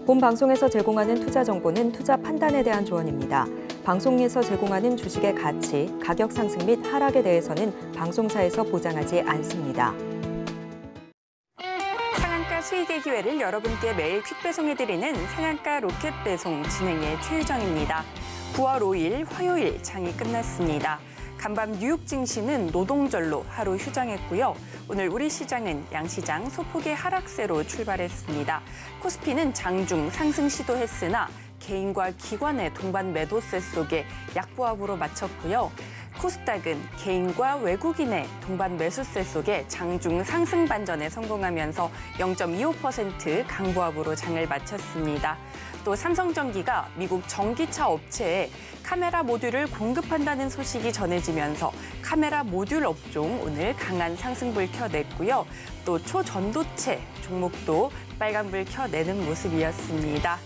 본 방송에서 제공하는 투자 정보는 투자 판단에 대한 조언입니다. 방송에서 제공하는 주식의 가치, 가격 상승 및 하락에 대해서는 방송사에서 보장하지 않습니다. 상한가 수익의 기회를 여러분께 매일 퀵 배송해드리는 상한가 로켓 배송 진행의 최유정입니다. 9월 5일 화요일 장이 끝났습니다. 간밤 뉴욕 증시는 노동절로 하루 휴장했고요. 오늘 우리 시장은 양시장 소폭의 하락세로 출발했습니다. 코스피는 장중 상승 시도했으나 개인과 기관의 동반 매도세 속에 약보합으로 마쳤고요. 코스닥은 개인과 외국인의 동반 매수세 속에 장중 상승 반전에 성공하면서 0.25% 강보합으로 장을 마쳤습니다. 또 삼성전기가 미국 전기차 업체에 카메라 모듈을 공급한다는 소식이 전해지면서 카메라 모듈 업종 오늘 강한 상승불 켜냈고요. 또 초전도체 종목도 빨간불 켜내는 모습이었습니다.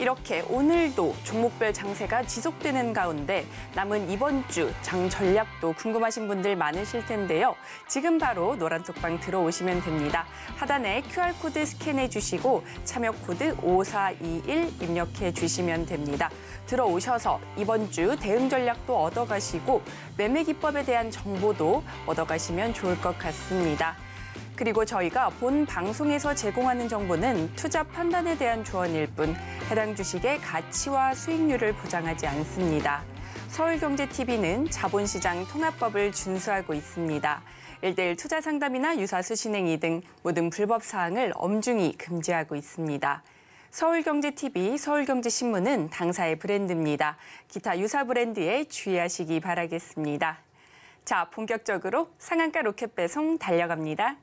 이렇게 오늘도 종목별 장세가 지속되는 가운데 남은 이번 주 장 전략도 궁금하신 분들 많으실 텐데요. 지금 바로 노란톡방 들어오시면 됩니다. 하단에 QR코드 스캔해 주시고 참여 코드 5421 입력해 주시면 됩니다. 들어오셔서 이번 주 대응 전략도 얻어가시고 매매 기법에 대한 정보도 얻어가시면 좋을 것 같습니다. 그리고 저희가 본 방송에서 제공하는 정보는 투자 판단에 대한 조언일 뿐 해당 주식의 가치와 수익률을 보장하지 않습니다. 서울경제TV는 자본시장 통합법을 준수하고 있습니다. 1:1 투자 상담이나 유사수 신행위 등 모든 불법 사항을 엄중히 금지하고 있습니다. 서울경제TV, 서울경제신문은 당사의 브랜드입니다. 기타 유사 브랜드에 주의하시기 바라겠습니다. 자, 본격적으로 상한가 로켓 배송 달려갑니다.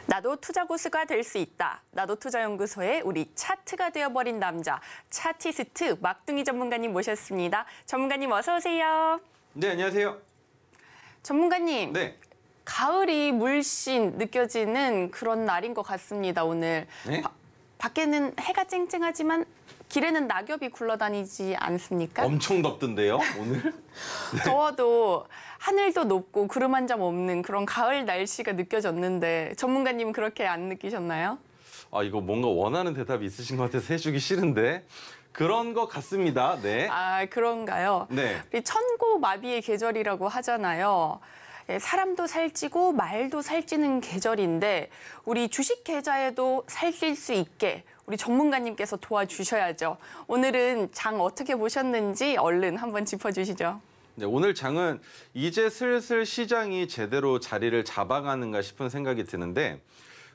나도 투자 고수가 될 수 있다. 나도 투자연구소의 우리 차트가 되어버린 남자, 차티스트 막둥이 전문가님 모셨습니다. 전문가님 어서 오세요. 네, 안녕하세요. 전문가님, 네. 가을이 물씬 느껴지는 그런 날인 것 같습니다, 오늘. 네? 밖에는 해가 쨍쨍하지만 길에는 낙엽이 굴러다니지 않습니까? 엄청 덥던데요, 오늘? 네. 더워도 하늘도 높고 구름 한 점 없는 그런 가을 날씨가 느껴졌는데 전문가님은 그렇게 안 느끼셨나요? 아, 이거 뭔가 원하는 대답이 있으신 것 같아서 해주기 싫은데 그런 것 같습니다. 네. 아, 그런가요? 네. 우리 천고마비의 계절이라고 하잖아요. 사람도 살찌고 말도 살찌는 계절인데 우리 주식 계좌에도 살찔 수 있게 우리 전문가님께서 도와주셔야죠. 오늘은 장 어떻게 보셨는지 얼른 한번 짚어주시죠. 네, 오늘 장은 이제 슬슬 시장이 제대로 자리를 잡아가는가 싶은 생각이 드는데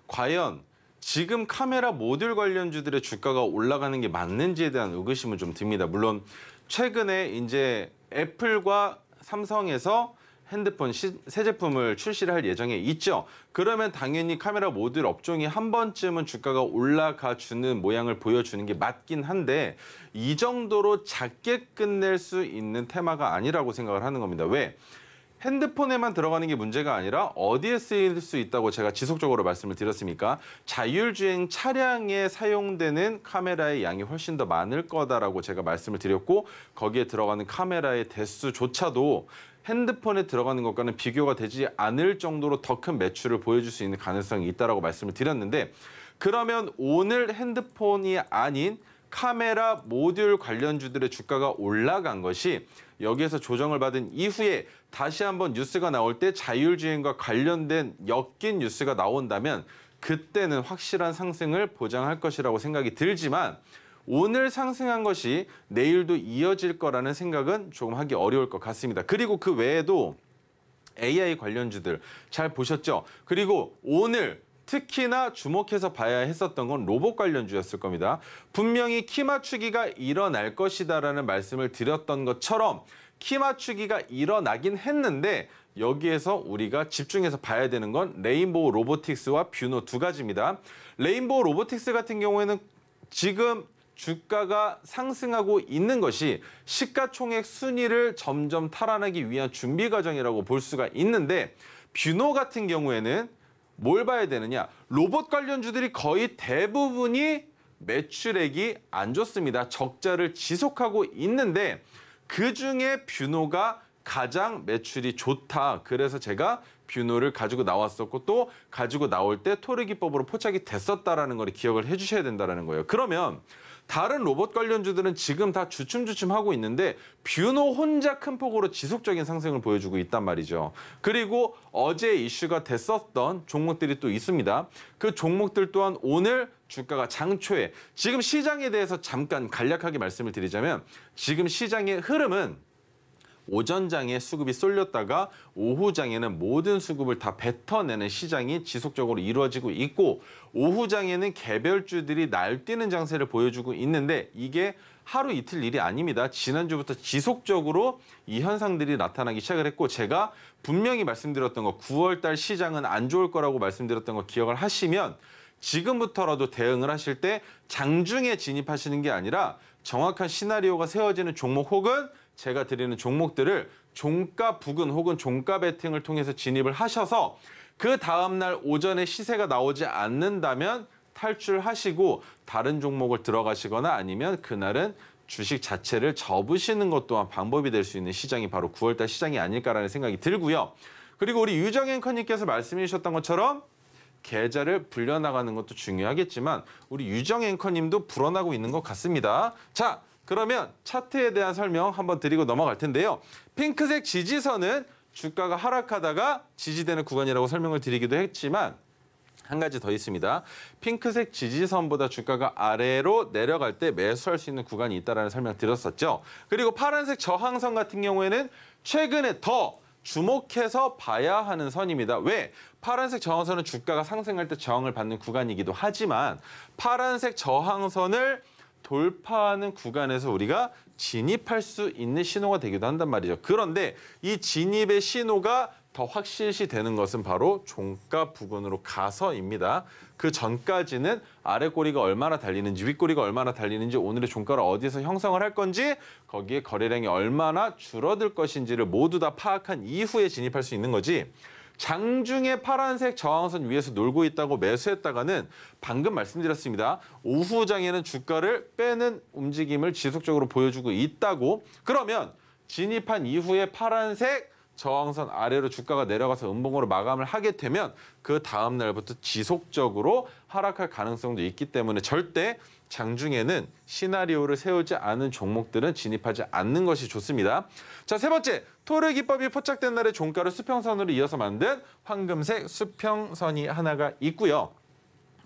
과연 지금 카메라 모듈 관련주들의 주가가 올라가는 게 맞는지에 대한 의구심은 좀 듭니다. 물론 최근에 이제 애플과 삼성에서 핸드폰 새 제품을 출시를 할 예정에 있죠. 그러면 당연히 카메라 모듈 업종이 한 번쯤은 주가가 올라가 주는 모양을 보여주는 게 맞긴 한데 이 정도로 작게 끝낼 수 있는 테마가 아니라고 생각을 하는 겁니다. 왜? 핸드폰에만 들어가는 게 문제가 아니라 어디에 쓰일 수 있다고 제가 지속적으로 말씀을 드렸습니까? 자율주행 차량에 사용되는 카메라의 양이 훨씬 더 많을 거다라고 제가 말씀을 드렸고 거기에 들어가는 카메라의 대수조차도 핸드폰에 들어가는 것과는 비교가 되지 않을 정도로 더 큰 매출을 보여줄 수 있는 가능성이 있다라고 말씀을 드렸는데 그러면 오늘 핸드폰이 아닌 카메라 모듈 관련주들의 주가가 올라간 것이 여기에서 조정을 받은 이후에 다시 한번 뉴스가 나올 때 자율주행과 관련된 엮인 뉴스가 나온다면 그때는 확실한 상승을 보장할 것이라고 생각이 들지만 오늘 상승한 것이 내일도 이어질 거라는 생각은 조금 하기 어려울 것 같습니다. 그리고 그 외에도 AI 관련주들 잘 보셨죠? 그리고 오늘 특히나 주목해서 봐야 했었던 건 로봇 관련주였을 겁니다. 분명히 키 맞추기가 일어날 것이다라는 말씀을 드렸던 것처럼 키 맞추기가 일어나긴 했는데 여기에서 우리가 집중해서 봐야 되는 건 레인보우 로보틱스와 뷰노 두 가지입니다. 레인보우 로보틱스 같은 경우에는 지금 주가가 상승하고 있는 것이 시가총액 순위를 점점 탈환하기 위한 준비 과정이라고 볼 수가 있는데 뷰노 같은 경우에는 뭘 봐야 되느냐? 로봇 관련주들이 거의 대부분이 매출액이 안 좋습니다. 적자를 지속하고 있는데 그중에 뷰노가 가장 매출이 좋다. 그래서 제가 뷰노를 가지고 나왔었고 또 가지고 나올 때 토르 기법으로 포착이 됐었다라는 걸 기억을 해주셔야 된다는 거예요. 그러면 다른 로봇 관련주들은 지금 다 주춤주춤하고 있는데 뷰노 혼자 큰 폭으로 지속적인 상승을 보여주고 있단 말이죠. 그리고 어제 이슈가 됐었던 종목들이 또 있습니다. 그 종목들 또한 오늘 주가가 장초에 지금 시장에 대해서 잠깐 간략하게 말씀을 드리자면 지금 시장의 흐름은 오전장에 수급이 쏠렸다가 오후장에는 모든 수급을 다 뱉어내는 시장이 지속적으로 이루어지고 있고 오후장에는 개별주들이 날뛰는 장세를 보여주고 있는데 이게 하루 이틀 일이 아닙니다. 지난주부터 지속적으로 이 현상들이 나타나기 시작을 했고 제가 분명히 말씀드렸던 거 9월 달 시장은 안 좋을 거라고 말씀드렸던 거 기억을 하시면 지금부터라도 대응을 하실 때 장중에 진입하시는 게 아니라 정확한 시나리오가 세워지는 종목 혹은 제가 드리는 종목들을 종가 부근 혹은 종가 베팅을 통해서 진입을 하셔서 그 다음날 오전에 시세가 나오지 않는다면 탈출하시고 다른 종목을 들어가시거나 아니면 그날은 주식 자체를 접으시는 것 또한 방법이 될 수 있는 시장이 바로 9월달 시장이 아닐까라는 생각이 들고요. 그리고 우리 유정 앵커님께서 말씀해 주셨던 것처럼 계좌를 불려나가는 것도 중요하겠지만 우리 유정 앵커님도 불어나고 있는 것 같습니다. 자, 그러면 차트에 대한 설명 한번 드리고 넘어갈 텐데요. 핑크색 지지선은 주가가 하락하다가 지지되는 구간이라고 설명을 드리기도 했지만 한 가지 더 있습니다. 핑크색 지지선보다 주가가 아래로 내려갈 때 매수할 수 있는 구간이 있다는 설명 드렸었죠. 그리고 파란색 저항선 같은 경우에는 최근에 더 주목해서 봐야 하는 선입니다. 왜? 파란색 저항선은 주가가 상승할 때 저항을 받는 구간이기도 하지만 파란색 저항선을 돌파하는 구간에서 우리가 진입할 수 있는 신호가 되기도 한단 말이죠. 그런데 이 진입의 신호가 더 확실시 되는 것은 바로 종가 부근으로 가서입니다. 그 전까지는 아래 꼬리가 얼마나 달리는지 윗꼬리가 얼마나 달리는지 오늘의 종가를 어디서 형성을 할 건지 거기에 거래량이 얼마나 줄어들 것인지를 모두 다 파악한 이후에 진입할 수 있는 거지. 장중에 파란색 저항선 위에서 놀고 있다고 매수했다가는 방금 말씀드렸습니다. 오후장에는 주가를 빼는 움직임을 지속적으로 보여주고 있다고. 그러면 진입한 이후에 파란색 저항선 아래로 주가가 내려가서 음봉으로 마감을 하게 되면 그 다음 날부터 지속적으로 하락할 가능성도 있기 때문에 절대 장중에는 시나리오를 세우지 않은 종목들은 진입하지 않는 것이 좋습니다. 자, 세 번째, 토르 기법이 포착된 날의 종가를 수평선으로 이어서 만든 황금색 수평선이 하나가 있고요.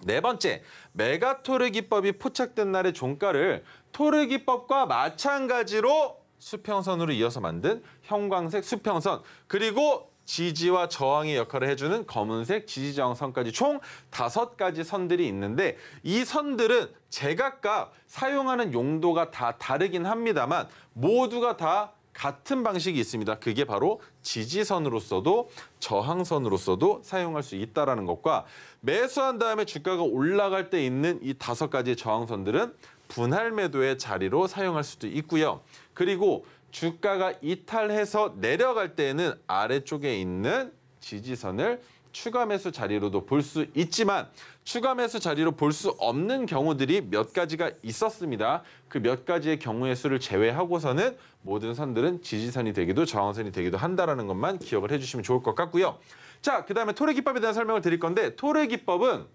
네 번째, 메가토르 기법이 포착된 날의 종가를 토르 기법과 마찬가지로 수평선으로 이어서 만든 형광색 수평선, 그리고 지지와 저항의 역할을 해주는 검은색 지지저항선까지 총 5가지 선들이 있는데 이 선들은 제각각 사용하는 용도가 다 다르긴 합니다만 모두가 다 같은 방식이 있습니다. 그게 바로 지지선으로서도 저항선으로서도 사용할 수 있다는 것과 매수한 다음에 주가가 올라갈 때 있는 이 5가지의 저항선들은 분할 매도의 자리로 사용할 수도 있고요. 그리고 주가가 이탈해서 내려갈 때에는 아래쪽에 있는 지지선을 추가 매수 자리로도 볼 수 있지만 추가 매수 자리로 볼 수 없는 경우들이 몇 가지가 있었습니다. 그 몇 가지의 경우의 수를 제외하고서는 모든 선들은 지지선이 되기도 저항선이 되기도 한다는 것만 기억을 해주시면 좋을 것 같고요. 자, 그다음에 토르 기법에 대한 설명을 드릴 건데 토르 기법은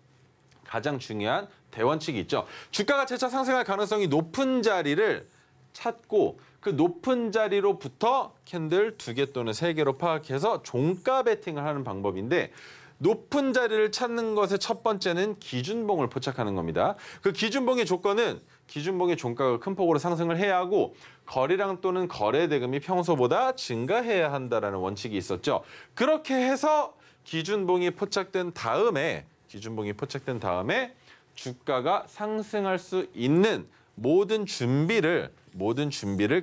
가장 중요한 대원칙이 있죠. 주가가 재차 상승할 가능성이 높은 자리를 찾고 그 높은 자리로부터 캔들 2개 또는 3개로 파악해서 종가 베팅을 하는 방법인데 높은 자리를 찾는 것의 첫 번째는 기준봉을 포착하는 겁니다. 그 기준봉의 조건은 기준봉의 종가가 큰 폭으로 상승을 해야 하고 거래량 또는 거래 대금이 평소보다 증가해야 한다는 원칙이 있었죠. 그렇게 해서 기준봉이 포착된 다음에 주가가 상승할 수 있는 모든 준비를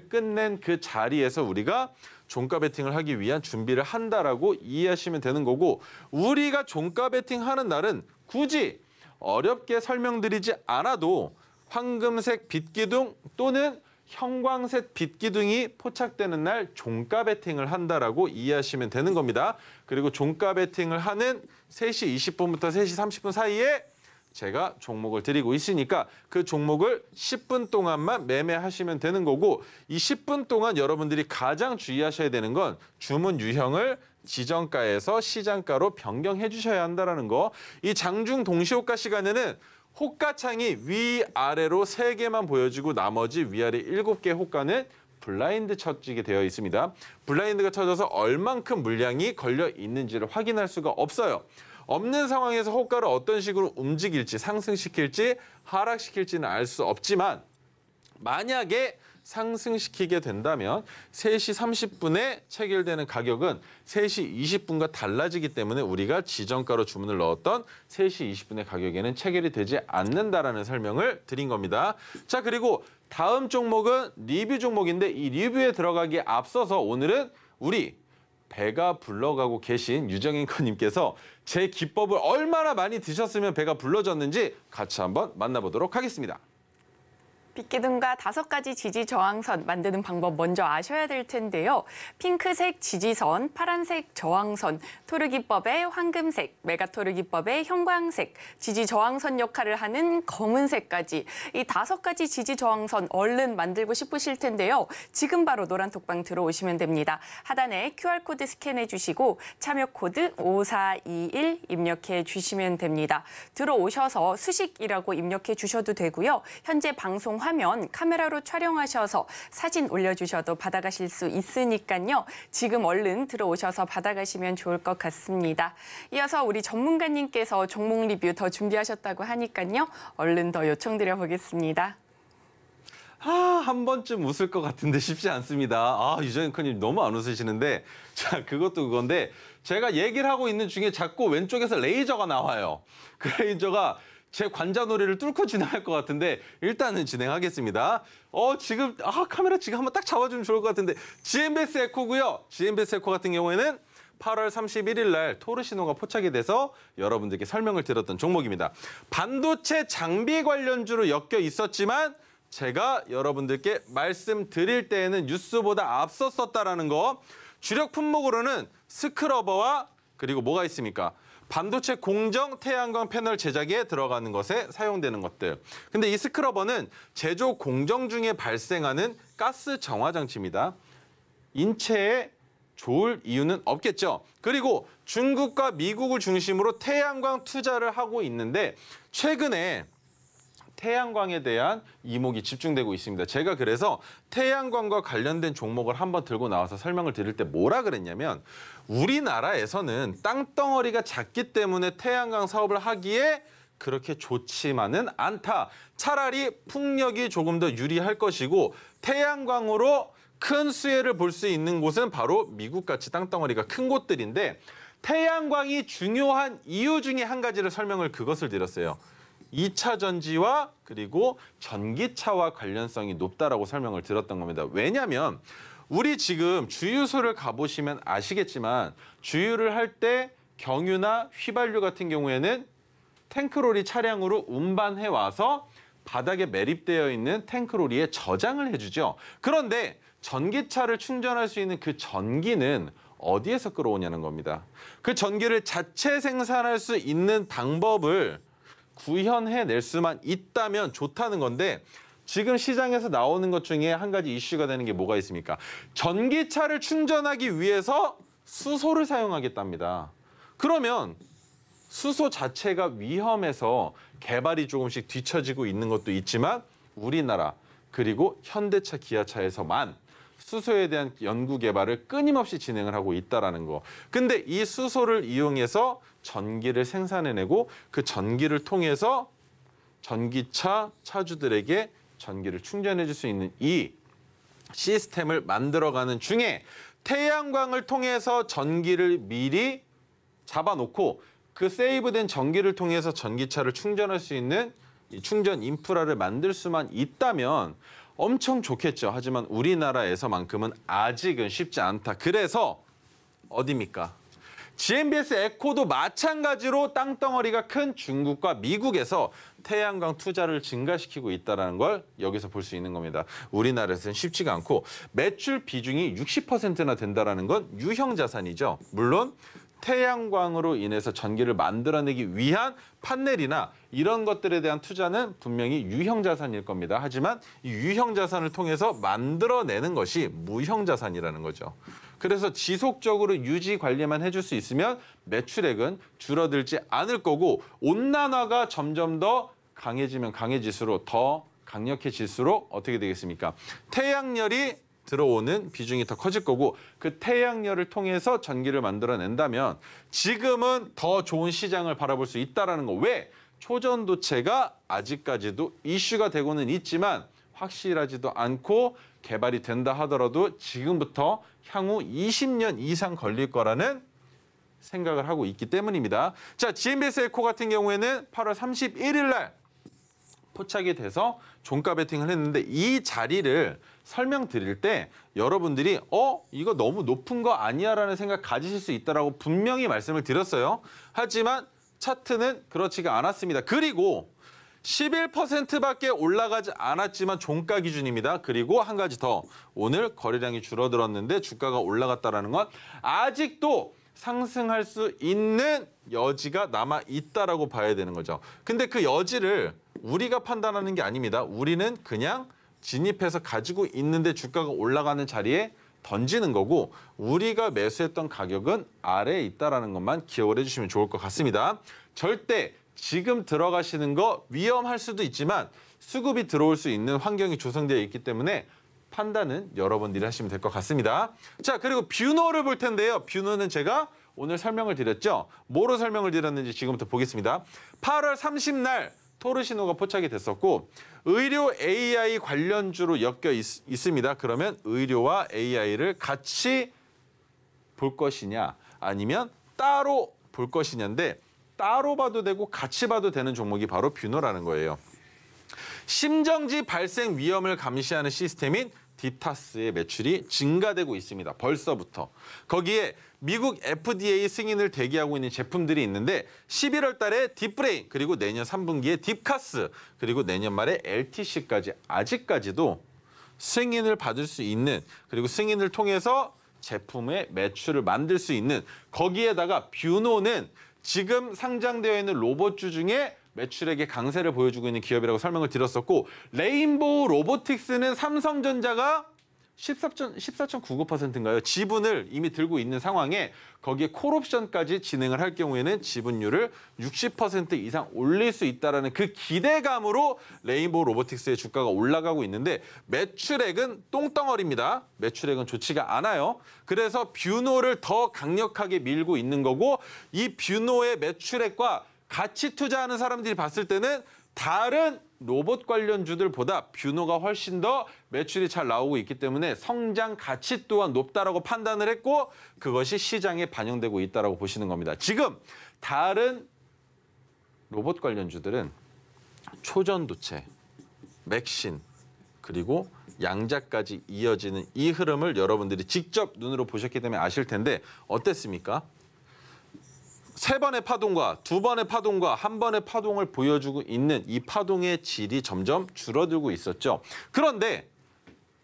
끝낸 그 자리에서 우리가 종가 베팅을 하기 위한 준비를 한다라고 이해하시면 되는 거고 우리가 종가 베팅하는 날은 굳이 어렵게 설명드리지 않아도 황금색 빛기둥 또는 형광색 빛기둥이 포착되는 날 종가 베팅을 한다라고 이해하시면 되는 겁니다. 그리고 종가 베팅을 하는 3시 20분부터 3시 30분 사이에 제가 종목을 드리고 있으니까 그 종목을 10분 동안만 매매하시면 되는 거고, 이 10분 동안 여러분들이 가장 주의하셔야 되는 건 주문 유형을 지정가에서 시장가로 변경해 주셔야 한다는 거. 이 장중 동시호가 시간에는 호가창이 위아래로 3개만 보여지고 나머지 위아래 7개 호가는 블라인드 쳐지게 되어 있습니다. 블라인드가 쳐져서 얼만큼 물량이 걸려 있는지를 확인할 수가 없어요. 없는 상황에서 호가를 어떤 식으로 움직일지, 상승시킬지 하락시킬지는 알 수 없지만, 만약에 상승시키게 된다면 3시 30분에 체결되는 가격은 3시 20분과 달라지기 때문에 우리가 지정가로 주문을 넣었던 3시 20분의 가격에는 체결이 되지 않는다라는 설명을 드린 겁니다. 자, 그리고 다음 종목은 리뷰 종목인데, 이 리뷰에 들어가기에 앞서서 오늘은 우리 배가 불러가고 계신 유정인 커님께서 제 기법을 얼마나 많이 드셨으면 배가 불러졌는지 같이 한번 만나보도록 하겠습니다. 빛기둥과 5가지 지지 저항선 만드는 방법 먼저 아셔야 될 텐데요. 핑크색 지지선, 파란색 저항선, 토르기법의 황금색, 메가토르기법의 형광색, 지지 저항선 역할을 하는 검은색까지 이 5가지 지지 저항선 얼른 만들고 싶으실 텐데요. 지금 바로 노란톡방 들어오시면 됩니다. 하단에 QR코드 스캔해 주시고 참여 코드 5421 입력해 주시면 됩니다. 들어오셔서 수식이라고 입력해 주셔도 되고요. 현재 방송 화면 카메라로 촬영하셔서 사진 올려주셔도 받아가실 수 있으니까요. 지금 얼른 들어오셔서 받아가시면 좋을 것 같습니다. 이어서 우리 전문가님께서 종목 리뷰 더 준비하셨다고 하니까요. 얼른 더 요청드려 보겠습니다. 한 번쯤 웃을 것 같은데 쉽지 않습니다. 유정인 커님 너무 안 웃으시는데, 자, 그것도 그건데 제가 얘기를 하고 있는 중에 자꾸 왼쪽에서 레이저가 나와요. 그 레이저가 제 관자놀이를 뚫고 지나갈 것 같은데 일단은 진행하겠습니다. 지금 카메라 지금 한번 딱 잡아주면 좋을 것 같은데, GMBS 에코고요. GMBS 에코 같은 경우에는 8월 31일 날 토르 신호가 포착이 돼서 여러분들께 설명을 드렸던 종목입니다. 반도체 장비 관련주로 엮여 있었지만 제가 여러분들께 말씀드릴 때에는 뉴스보다 앞섰었다라는 거. 주력 품목으로는 스크러버와 그리고 뭐가 있습니까? 반도체 공정 태양광 패널 제작에 들어가는 것에 사용되는 것들. 근데 이 스크러버는 제조 공정 중에 발생하는 가스 정화 장치입니다. 인체에 좋을 이유는 없겠죠. 그리고 중국과 미국을 중심으로 태양광 투자를 하고 있는데 최근에 태양광에 대한 이목이 집중되고 있습니다. 제가 그래서 태양광과 관련된 종목을 한번 들고 나와서 설명을 드릴 때 뭐라 그랬냐면, 우리나라에서는 땅덩어리가 작기 때문에 태양광 사업을 하기에 그렇게 좋지만은 않다. 차라리 풍력이 조금 더 유리할 것이고 태양광으로 큰 수혜를 볼 수 있는 곳은 바로 미국같이 땅덩어리가 큰 곳들인데, 태양광이 중요한 이유 중에 한 가지를 설명을 그것을 드렸어요. 2차 전지와 그리고 전기차와 관련성이 높다라고 설명을 드렸던 겁니다. 왜냐하면 우리 지금 주유소를 가보시면 아시겠지만 주유를 할 때 경유나 휘발유 같은 경우에는 탱크로리 차량으로 운반해 와서 바닥에 매립되어 있는 탱크로리에 저장을 해주죠. 그런데 전기차를 충전할 수 있는 그 전기는 어디에서 끌어오냐는 겁니다. 그 전기를 자체 생산할 수 있는 방법을 구현해낼 수만 있다면 좋다는 건데, 지금 시장에서 나오는 것 중에 한 가지 이슈가 되는 게 뭐가 있습니까? 전기차를 충전하기 위해서 수소를 사용하겠답니다. 그러면 수소 자체가 위험해서 개발이 조금씩 뒤처지고 있는 것도 있지만 우리나라 그리고 현대차, 기아차에서만 수소에 대한 연구 개발을 끊임없이 진행을 하고 있다는 거. 근데 이 수소를 이용해서 전기를 생산해내고 그 전기를 통해서 전기차 차주들에게 전기를 충전해 줄 수 있는 이 시스템을 만들어가는 중에 태양광을 통해서 전기를 미리 잡아놓고 그 세이브된 전기를 통해서 전기차를 충전할 수 있는 이 충전 인프라를 만들 수만 있다면 엄청 좋겠죠. 하지만 우리나라에서만큼은 아직은 쉽지 않다. 그래서 어디입니까? GMBS 에코도 마찬가지로 땅덩어리가 큰 중국과 미국에서 태양광 투자를 증가시키고 있다는 걸 여기서 볼 수 있는 겁니다. 우리나라에서는 쉽지가 않고 매출 비중이 60%나 된다는 건 유형 자산이죠. 물론 태양광으로 인해서 전기를 만들어내기 위한 판넬이나 이런 것들에 대한 투자는 분명히 유형 자산일 겁니다. 하지만 이 유형 자산을 통해서 만들어내는 것이 무형 자산이라는 거죠. 그래서 지속적으로 유지 관리만 해줄 수 있으면 매출액은 줄어들지 않을 거고 온난화가 점점 더 강해지면 강해질수록 더 강력해질수록 어떻게 되겠습니까? 태양열이 들어오는 비중이 더 커질 거고 그 태양열을 통해서 전기를 만들어낸다면 지금은 더 좋은 시장을 바라볼 수 있다는 거. 왜? 초전도체가 아직까지도 이슈가 되고는 있지만 확실하지도 않고 개발이 된다 하더라도 지금부터 향후 20년 이상 걸릴 거라는 생각을 하고 있기 때문입니다. 자, GMBS 에코 같은 경우에는 8월 31일 날 포착이 돼서 종가 베팅을 했는데 이 자리를 설명드릴 때 여러분들이 이거 너무 높은 거 아니야 라는 생각 가지실 수 있다라고 분명히 말씀을 드렸어요. 하지만 차트는 그렇지가 않았습니다. 그리고 11%밖에 올라가지 않았지만 종가 기준입니다. 그리고 한 가지 더, 오늘 거래량이 줄어들었는데 주가가 올라갔다는 건 아직도 상승할 수 있는 여지가 남아 있다라고 봐야 되는 거죠. 근데 그 여지를 우리가 판단하는 게 아닙니다. 우리는 그냥 진입해서 가지고 있는데 주가가 올라가는 자리에 던지는 거고 우리가 매수했던 가격은 아래에 있다는 것만 기억을 해주시면 좋을 것 같습니다. 절대 지금 들어가시는 거 위험할 수도 있지만 수급이 들어올 수 있는 환경이 조성되어 있기 때문에 판단은 여러분들이 하시면 될 것 같습니다. 자, 그리고 뷰노를 볼 텐데요. 뷰노는 제가 오늘 설명을 드렸죠. 뭐로 설명을 드렸는지 지금부터 보겠습니다. 8월 30날 토르시노가 포착이 됐었고 의료 AI 관련주로 엮여 있습니다. 그러면 의료와 AI를 같이 볼 것이냐 아니면 따로 볼 것이냐인데 따로 봐도 되고 같이 봐도 되는 종목이 바로 뷰노라는 거예요. 심정지 발생 위험을 감시하는 시스템인 디타스의 매출이 증가되고 있습니다. 벌써부터. 거기에 미국 FDA 승인을 대기하고 있는 제품들이 있는데 11월 달에 딥브레인, 그리고 내년 3분기에 딥카스, 그리고 내년 말에 LTC까지 아직까지도 승인을 받을 수 있는, 그리고 승인을 통해서 제품의 매출을 만들 수 있는, 거기에다가 뷰노는 지금 상장되어 있는 로봇주 중에 매출액의 강세를 보여주고 있는 기업이라고 설명을 드렸었고 레인보우 로보틱스는 삼성전자가 14.99%인가요? 지분을 이미 들고 있는 상황에 거기에 콜옵션까지 진행을 할 경우에는 지분율을 60% 이상 올릴 수 있다는 그 기대감으로 레인보우 로보틱스의 주가가 올라가고 있는데 매출액은 똥덩어리입니다. 매출액은 좋지가 않아요. 그래서 뷰노를 더 강력하게 밀고 있는 거고 이 뷰노의 매출액과 같이 투자하는 사람들이 봤을 때는 다른 로봇 관련주들보다 뷰노가 훨씬 더 매출이 잘 나오고 있기 때문에 성장 가치 또한 높다라고 판단을 했고 그것이 시장에 반영되고 있다라고 보시는 겁니다. 지금 다른 로봇 관련주들은 초전도체, 맥신, 그리고 양자까지 이어지는 이 흐름을 여러분들이 직접 눈으로 보셨기 때문에 아실 텐데 어땠습니까? 3번의 파동과 2번의 파동과 1번의 파동을 보여주고 있는 이 파동의 질이 점점 줄어들고 있었죠. 그런데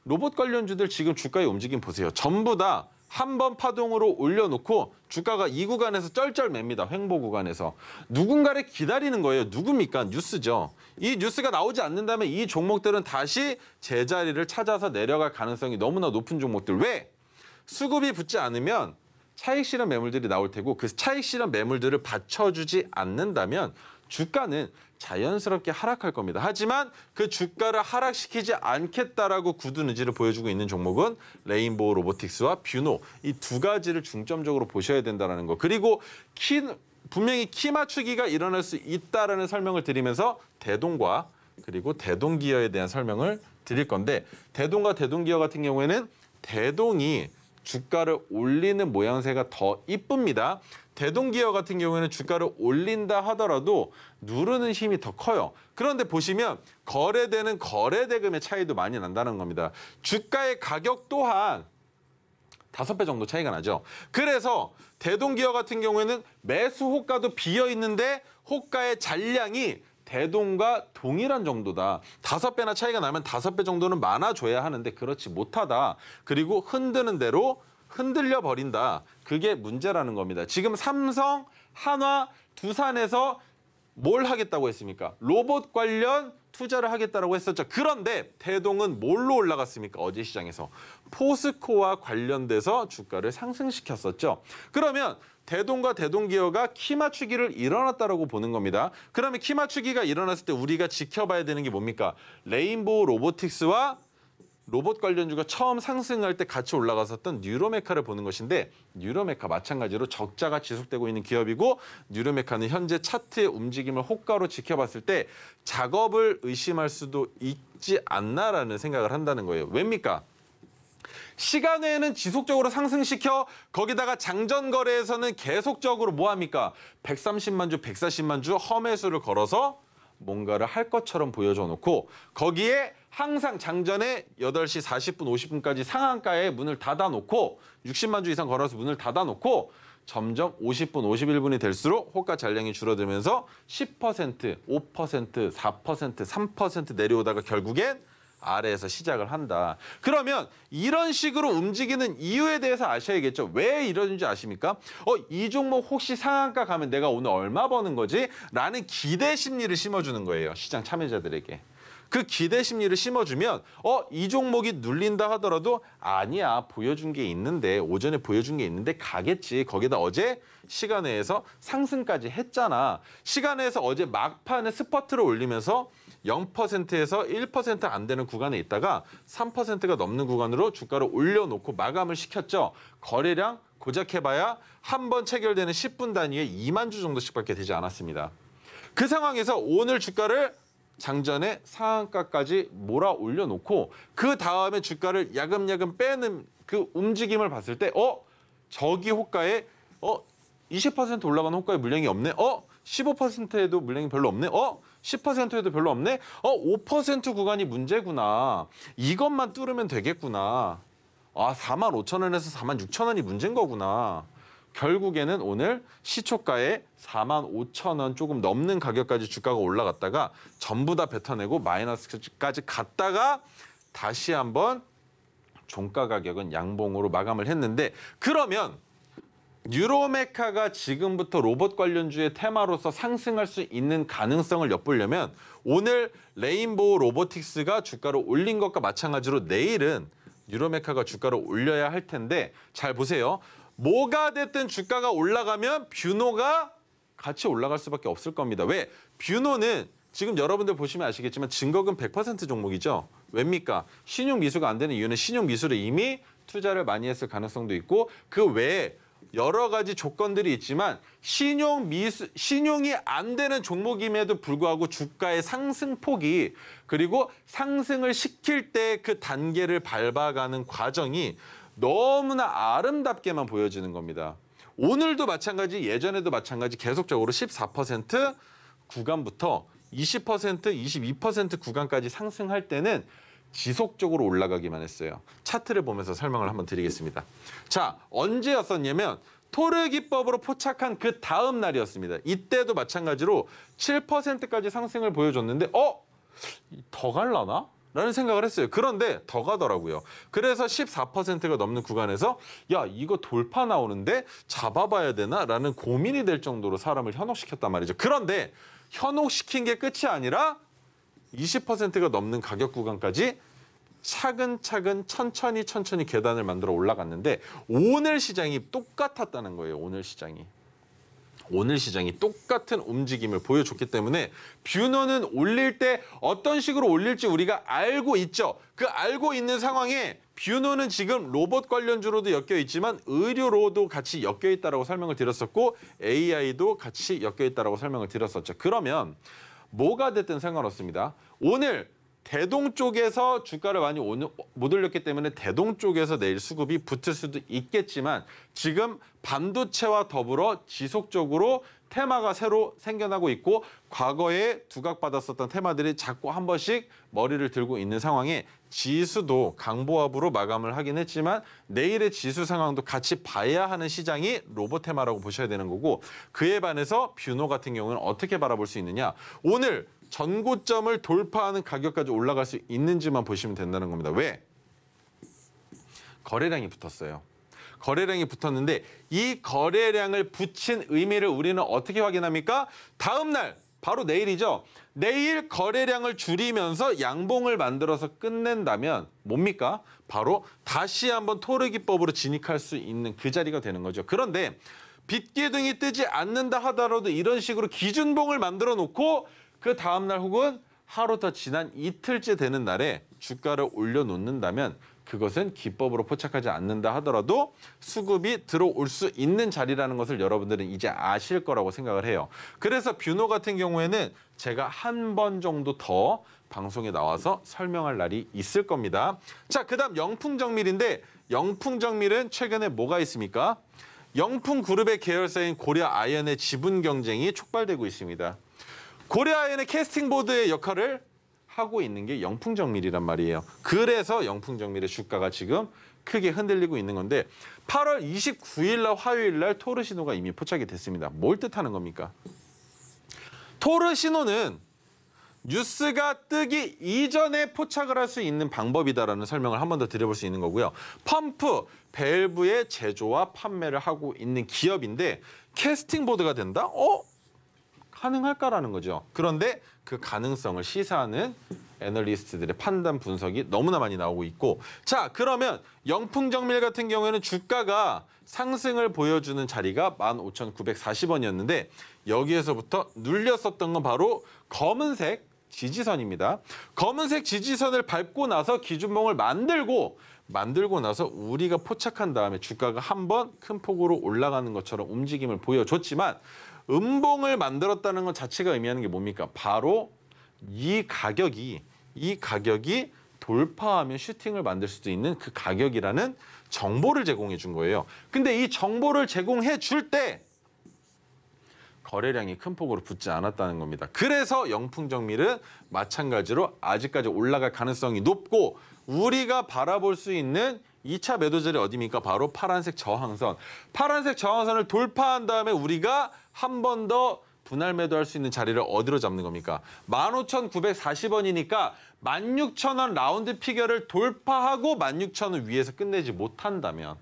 로봇 관련주들 지금 주가의 움직임 보세요. 전부 다 한 번 파동으로 올려놓고 주가가 이 구간에서 쩔쩔 맵니다. 횡보 구간에서. 누군가를 기다리는 거예요. 누굽니까? 뉴스죠. 이 뉴스가 나오지 않는다면 이 종목들은 다시 제자리를 찾아서 내려갈 가능성이 너무나 높은 종목들. 왜? 수급이 붙지 않으면 차익 실현 매물들이 나올 테고 그 차익 실현 매물들을 받쳐주지 않는다면 주가는 자연스럽게 하락할 겁니다. 하지만 그 주가를 하락시키지 않겠다라고 굳은 의지를 보여주고 있는 종목은 레인보우 로보틱스와 뷰노 이 두 가지를 중점적으로 보셔야 된다는 거. 그리고 분명히 키 맞추기가 일어날 수 있다라는 설명을 드리면서 대동과 그리고 대동기어에 대한 설명을 드릴 건데 대동과 대동기어 같은 경우에는 대동이 주가를 올리는 모양새가 더 이쁩니다. 대동기어 같은 경우에는 주가를 올린다 하더라도 누르는 힘이 더 커요. 그런데 보시면 거래되는 거래대금의 차이도 많이 난다는 겁니다. 주가의 가격 또한 5배 정도 차이가 나죠. 그래서 대동기어 같은 경우에는 매수 호가도 비어 있는데 호가의 잔량이 대동과 동일한 정도다. 5배나 차이가 나면 5배 정도는 많아줘야 하는데 그렇지 못하다. 그리고 흔드는 대로 흔들려 버린다. 그게 문제라는 겁니다. 지금 삼성, 한화, 두산에서 뭘 하겠다고 했습니까? 로봇 관련 투자를 하겠다고 했었죠. 그런데 대동은 뭘로 올라갔습니까? 어제 시장에서 포스코와 관련돼서 주가를 상승시켰었죠. 그러면 대동과 대동기어가 키 맞추기를 일어났다라고 보는 겁니다. 그러면 키 맞추기가 일어났을 때 우리가 지켜봐야 되는 게 뭡니까? 레인보우 로보틱스와 로봇 관련주가 처음 상승할 때 같이 올라갔었던 뉴로메카를 보는 것인데 뉴로메카 마찬가지로 적자가 지속되고 있는 기업이고 뉴로메카는 현재 차트의 움직임을 호가로 지켜봤을 때 작업을 의심할 수도 있지 않나라는 생각을 한다는 거예요. 왜입니까? 시간외에는 지속적으로 상승시켜 거기다가 장전 거래에서는 계속적으로 뭐 합니까? 130만 주, 140만 주 험해수를 걸어서 뭔가를 할 것처럼 보여줘 놓고 거기에 항상 장전에 8시 40분, 50분까지 상한가에 문을 닫아놓고 60만 주 이상 걸어서 문을 닫아놓고 점점 50분, 51분이 될수록 호가 잔량이 줄어들면서 10%, 5%, 4%, 3% 내려오다가 결국엔 아래에서 시작을 한다. 그러면 이런 식으로 움직이는 이유에 대해서 아셔야겠죠. 왜 이러는지 아십니까? 이 종목 혹시 상한가 가면 내가 오늘 얼마 버는 거지? 라는 기대 심리를 심어주는 거예요. 시장 참여자들에게. 그 기대 심리를 심어주면 이 종목이 눌린다 하더라도 아니야 보여준 게 있는데 오전에 보여준 게 있는데 가겠지. 거기다 어제 시간외에서 상승까지 했잖아. 시간외에서 어제 막판에 스퍼트를 올리면서 0%에서 1% 안 되는 구간에 있다가 3%가 넘는 구간으로 주가를 올려놓고 마감을 시켰죠. 거래량 고작 해봐야 한 번 체결되는 10분 단위에 2만 주 정도씩밖에 되지 않았습니다. 그 상황에서 오늘 주가를 장전에 상한가까지 몰아 올려놓고 그 다음에 주가를 야금야금 빼는 그 움직임을 봤을 때 저기 호가에 20% 올라가는 호가에 물량이 없네. 15%에도 물량이 별로 없네. 10%에도 별로 없네. 5% 구간이 문제구나. 이것만 뚫으면 되겠구나. 45,000원에서 46,000원이 문제인 거구나. 결국에는 오늘 시초가에 45,000원 조금 넘는 가격까지 주가가 올라갔다가 전부 다 뱉어내고 마이너스까지 갔다가 다시 한번 종가 가격은 양봉으로 마감을 했는데 그러면 뉴로메카가 지금부터 로봇 관련주의 테마로서 상승할 수 있는 가능성을 엿보려면 오늘 레인보우 로보틱스가 주가를 올린 것과 마찬가지로 내일은 뉴로메카가 주가를 올려야 할 텐데 잘 보세요. 뭐가 됐든 주가가 올라가면 뷰노가 같이 올라갈 수밖에 없을 겁니다. 왜? 뷰노는 지금 여러분들 보시면 아시겠지만 증거금 100% 종목이죠. 왜입니까? 신용 미수가 안 되는 이유는 신용 미수를 이미 투자를 많이 했을 가능성도 있고 그 외에 여러 가지 조건들이 있지만 신용이 안 되는 종목임에도 불구하고 주가의 상승폭이 그리고 상승을 시킬 때 그 단계를 밟아가는 과정이 너무나 아름답게만 보여지는 겁니다. 오늘도 마찬가지, 예전에도 마찬가지 계속적으로 14% 구간부터 20%, 22% 구간까지 상승할 때는 지속적으로 올라가기만 했어요. 차트를 보면서 설명을 한번 드리겠습니다. 자, 언제였었냐면 토르 기법으로 포착한 그 다음 날이었습니다. 이때도 마찬가지로 7%까지 상승을 보여줬는데 더 갈라나? 라는 생각을 했어요. 그런데 더 가더라고요. 그래서 14%가 넘는 구간에서 야 이거 돌파 나오는데 잡아봐야 되나? 라는 고민이 될 정도로 사람을 현혹시켰단 말이죠. 그런데 현혹시킨 게 끝이 아니라 20%가 넘는 가격 구간까지 차근차근 천천히 계단을 만들어 올라갔는데 오늘 시장이 똑같았다는 거예요. 오늘 시장이 똑같은 움직임을 보여줬기 때문에 뷰노는 올릴 때 어떤 식으로 올릴지 우리가 알고 있죠. 그 알고 있는 상황에 뷰노는 지금 로봇 관련주로도 엮여 있지만 의료로도 같이 엮여 있다라고 설명을 드렸었고 AI도 같이 엮여 있다라고 설명을 드렸었죠. 그러면 뭐가 됐든 상관없습니다. 오늘 대동 쪽에서 주가를 많이 못 올렸기 때문에 대동 쪽에서 내일 수급이 붙을 수도 있겠지만 지금 반도체와 더불어 지속적으로 테마가 새로 생겨나고 있고 과거에 두각받았었던 테마들이 자꾸 한 번씩 머리를 들고 있는 상황에 지수도 강보합으로 마감을 하긴 했지만 내일의 지수 상황도 같이 봐야 하는 시장이 로봇 테마라고 보셔야 되는 거고 그에 반해서 뷰노 같은 경우는 어떻게 바라볼 수 있느냐. 오늘 전고점을 돌파하는 가격까지 올라갈 수 있는지만 보시면 된다는 겁니다. 왜? 거래량이 붙었어요. 거래량이 붙었는데 이 거래량을 붙인 의미를 우리는 어떻게 확인합니까? 다음 날, 바로 내일이죠. 내일 거래량을 줄이면서 양봉을 만들어서 끝낸다면 뭡니까? 바로 다시 한번 토르 기법으로 진입할 수 있는 그 자리가 되는 거죠. 그런데 빗기둥이 뜨지 않는다 하더라도 이런 식으로 기준봉을 만들어 놓고 그 다음 날 혹은 하루 더 지난 이틀째 되는 날에 주가를 올려놓는다면 그것은 기법으로 포착하지 않는다 하더라도 수급이 들어올 수 있는 자리라는 것을 여러분들은 이제 아실 거라고 생각을 해요. 그래서 뷰노 같은 경우에는 제가 한 번 정도 더 방송에 나와서 설명할 날이 있을 겁니다. 자, 그다음 영풍정밀인데 영풍정밀은 최근에 뭐가 있습니까? 영풍그룹의 계열사인 고려아연의 지분 경쟁이 촉발되고 있습니다. 고려아연의 캐스팅보드의 역할을 하고 있는 게 영풍정밀이란 말이에요. 그래서 영풍정밀의 주가가 지금 크게 흔들리고 있는 건데 8월 29일 날 화요일 날 토르 신호가 이미 포착이 됐습니다. 뭘 뜻하는 겁니까? 토르 신호는 뉴스가 뜨기 이전에 포착을 할 수 있는 방법이다라는 설명을 한 번 더 드려볼 수 있는 거고요. 펌프, 밸브의 제조와 판매를 하고 있는 기업인데 캐스팅보드가 된다? 가능할까라는 거죠. 그런데 그 가능성을 시사하는 애널리스트들의 판단 분석이 너무나 많이 나오고 있고, 자, 그러면 영풍정밀 같은 경우에는 주가가 상승을 보여주는 자리가 15,940원이었는데 여기에서부터 눌렸었던 건 바로 검은색 지지선입니다. 검은색 지지선을 밟고 나서 기준봉을 만들고 나서 우리가 포착한 다음에 주가가 한번 큰 폭으로 올라가는 것처럼 움직임을 보여줬지만 음봉을 만들었다는 것 자체가 의미하는 게 뭡니까? 바로 이 가격이 돌파하면 슈팅을 만들 수도 있는 그 가격이라는 정보를 제공해 준 거예요. 근데 이 정보를 제공해 줄 때 거래량이 큰 폭으로 붙지 않았다는 겁니다. 그래서 영풍정밀은 마찬가지로 아직까지 올라갈 가능성이 높고 우리가 바라볼 수 있는 2차 매도 자리 어디입니까? 바로 파란색 저항선. 파란색 저항선을 돌파한 다음에 우리가 한 번 더 분할 매도할 수 있는 자리를 어디로 잡는 겁니까? 15,940원이니까 16,000원 라운드 피겨를 돌파하고 16,000원 위에서 끝내지 못한다면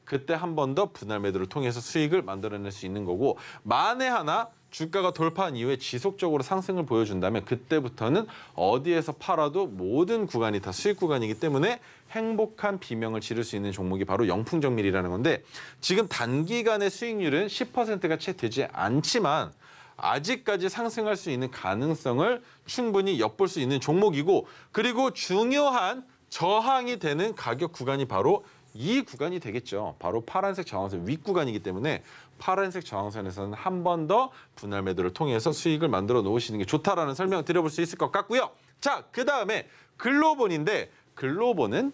그때 한 번 더 분할 매도를 통해서 수익을 만들어낼 수 있는 거고, 만에 하나 주가가 돌파한 이후에 지속적으로 상승을 보여준다면 그때부터는 어디에서 팔아도 모든 구간이 다 수익 구간이기 때문에 행복한 비명을 지를 수 있는 종목이 바로 영풍정밀이라는 건데, 지금 단기간의 수익률은 10%가 채 되지 않지만 아직까지 상승할 수 있는 가능성을 충분히 엿볼 수 있는 종목이고, 그리고 중요한 저항이 되는 가격 구간이 바로 이 구간이 되겠죠. 바로 파란색 저항선 윗구간이기 때문에 파란색 저항선에서는 한 번 더 분할 매도를 통해서 수익을 만들어 놓으시는 게 좋다라는 설명 드려볼 수 있을 것 같고요. 자, 그다음에 글로본인데 글로본은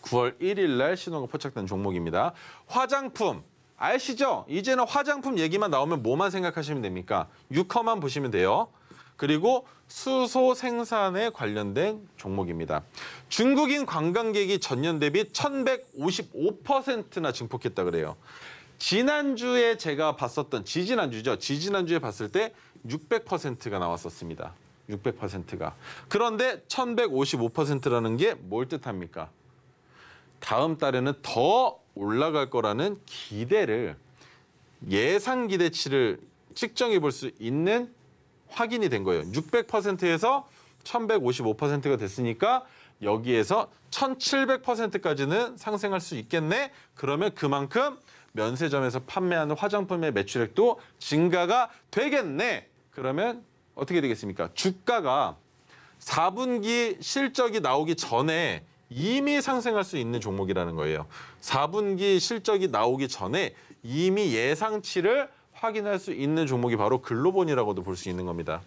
9월 1일 날 신호가 포착된 종목입니다. 화장품 아시죠? 이제는 화장품 얘기만 나오면 뭐만 생각하시면 됩니까? 유커만 보시면 돼요. 그리고 수소 생산에 관련된 종목입니다. 중국인 관광객이 전년 대비 1,155%나 증폭했다 그래요. 지난주에 제가 봤었던 지지난주죠. 지지난주에 봤을 때 600%가 나왔었습니다. 600%가. 그런데 1,155%라는 게 뭘 뜻합니까? 다음 달에는 더 올라갈 거라는 기대를, 예상 기대치를 측정해 볼 수 있는 확인이 된 거예요. 600%에서 1,155%가 됐으니까 여기에서 1,700%까지는 상승할 수 있겠네. 그러면 그만큼 면세점에서 판매하는 화장품의 매출액도 증가가 되겠네. 그러면 어떻게 되겠습니까? 주가가 4분기 실적이 나오기 전에 이미 상승할 수 있는 종목이라는 거예요. 4분기 실적이 나오기 전에 이미 예상치를 확인할 수 있는 종목이 바로 글로본이라고도 볼 수 있는 겁니다.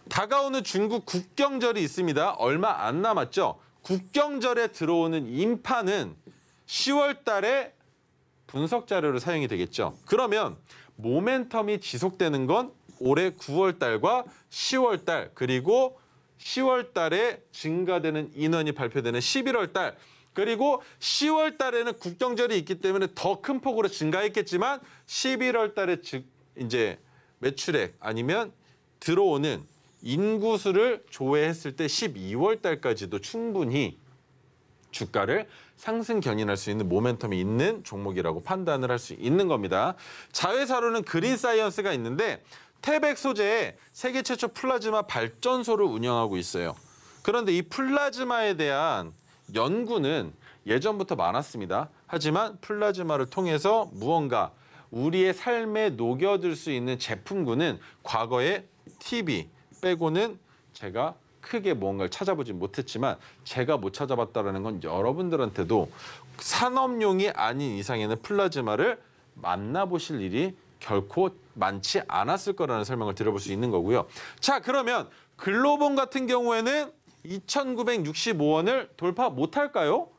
다가오는 중국 국경절이 있습니다. 얼마 안 남았죠. 국경절에 들어오는 인파는 10월 달에 분석 자료로 사용이 되겠죠. 그러면 모멘텀이 지속되는 건 올해 9월 달과 10월 달, 그리고 10월 달에 증가되는 인원이 발표되는 11월 달, 그리고 10월 달에는 국경절이 있기 때문에 더 큰 폭으로 증가했겠지만 11월 달에 이제 매출액 아니면 들어오는 인구수를 조회했을 때 12월 달까지도 충분히 주가를 상승 견인할 수 있는 모멘텀이 있는 종목이라고 판단을 할 수 있는 겁니다. 자회사로는 그린사이언스가 있는데 태백 소재에 세계 최초 플라즈마 발전소를 운영하고 있어요. 그런데 이 플라즈마에 대한 연구는 예전부터 많았습니다. 하지만 플라즈마를 통해서 무언가 우리의 삶에 녹여들 수 있는 제품군은 과거에 TV 빼고는 제가 크게 뭔가를 찾아보지 못했지만 제가 못 찾아봤다는 건 여러분들한테도 산업용이 아닌 이상에는 플라즈마를 만나보실 일이 결코 많지 않았을 거라는 설명을 드려볼 수 있는 거고요. 자, 그러면 글로본 같은 경우에는 2,965원을 돌파 못할까요?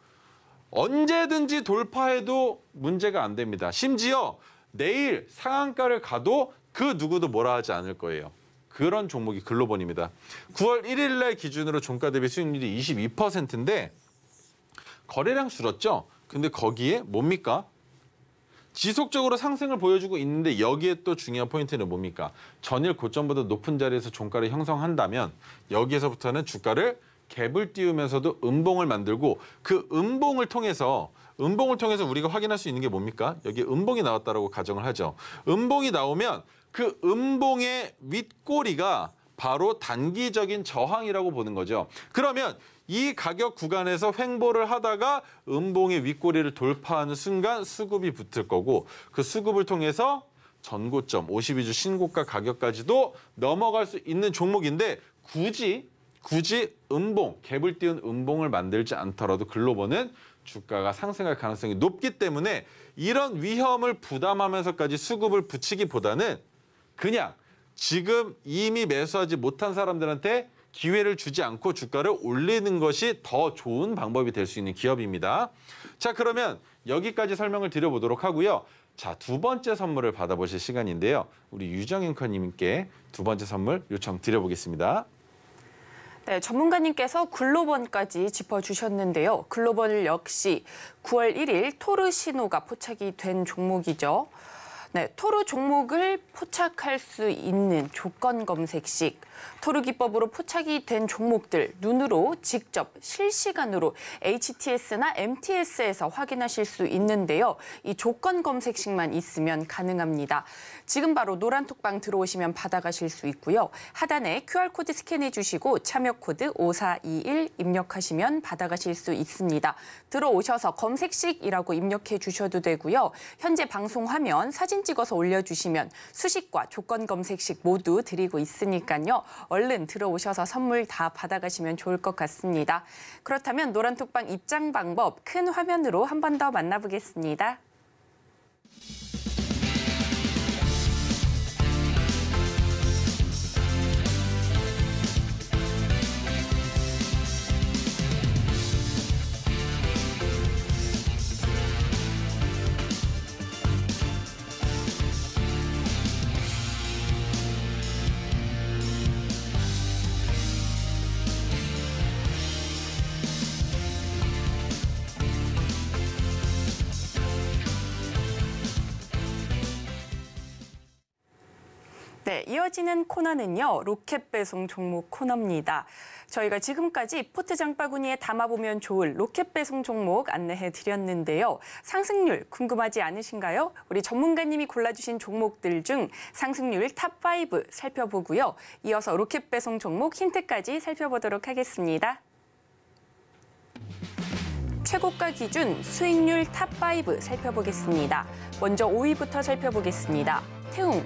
언제든지 돌파해도 문제가 안 됩니다. 심지어 내일 상한가를 가도 그 누구도 뭐라 하지 않을 거예요. 그런 종목이 글로본입니다. 9월 1일 날 기준으로 종가 대비 수익률이 22%인데 거래량 줄었죠? 근데 거기에 뭡니까? 지속적으로 상승을 보여주고 있는데 여기에 또 중요한 포인트는 뭡니까? 전일 고점보다 높은 자리에서 종가를 형성한다면 여기에서부터는 주가를 갭을 띄우면서도 음봉을 만들고 그 음봉을 통해서 우리가 확인할 수 있는 게 뭡니까? 여기 음봉이 나왔다라고 가정을 하죠. 음봉이 나오면 그 음봉의 윗꼬리가 바로 단기적인 저항이라고 보는 거죠. 그러면 이 가격 구간에서 횡보를 하다가 음봉의 윗꼬리를 돌파하는 순간 수급이 붙을 거고 그 수급을 통해서 전고점 52주 신고가 가격까지도 넘어갈 수 있는 종목인데 굳이 음봉, 갭을 띄운 음봉을 만들지 않더라도 글로본은 주가가 상승할 가능성이 높기 때문에 이런 위험을 부담하면서까지 수급을 붙이기보다는 그냥 지금 이미 매수하지 못한 사람들한테 기회를 주지 않고 주가를 올리는 것이 더 좋은 방법이 될 수 있는 기업입니다. 자, 그러면 여기까지 설명을 드려보도록 하고요. 자, 두 번째 선물을 받아보실 시간인데요. 우리 유정 앵커님께 두 번째 선물 요청 드려보겠습니다. 네, 전문가님께서 글로본까지 짚어주셨는데요. 글로본 역시 9월 1일 토르 신호가 포착이 된 종목이죠. 네, 토르 종목을 포착할 수 있는 조건 검색식, 토르 기법으로 포착이 된 종목들 눈으로 직접 실시간으로 HTS나 MTS에서 확인하실 수 있는데요. 이 조건 검색식만 있으면 가능합니다. 지금 바로 노란톡방 들어오시면 받아가실 수 있고요. 하단에 QR코드 스캔해 주시고 참여 코드 5421 입력하시면 받아가실 수 있습니다. 들어오셔서 검색식이라고 입력해 주셔도 되고요. 현재 방송 화면 사진 찍어서 올려주시면 수식과 조건 검색식 모두 드리고 있으니까요. 얼른 들어오셔서 선물 다 받아가시면 좋을 것 같습니다. 그렇다면 노란톡방 입장 방법 큰 화면으로 한 번 더 만나보겠습니다. 네, 이어지는 코너는요. 로켓 배송 종목 코너입니다. 저희가 지금까지 포트 장바구니에 담아보면 좋을 로켓 배송 종목 안내해 드렸는데요. 상승률 궁금하지 않으신가요? 우리 전문가님이 골라주신 종목들 중 상승률 탑5 살펴보고요. 이어서 로켓 배송 종목 힌트까지 살펴보도록 하겠습니다. 최고가 기준 수익률 탑5 살펴보겠습니다. 먼저 5위부터 살펴보겠습니다. 태웅.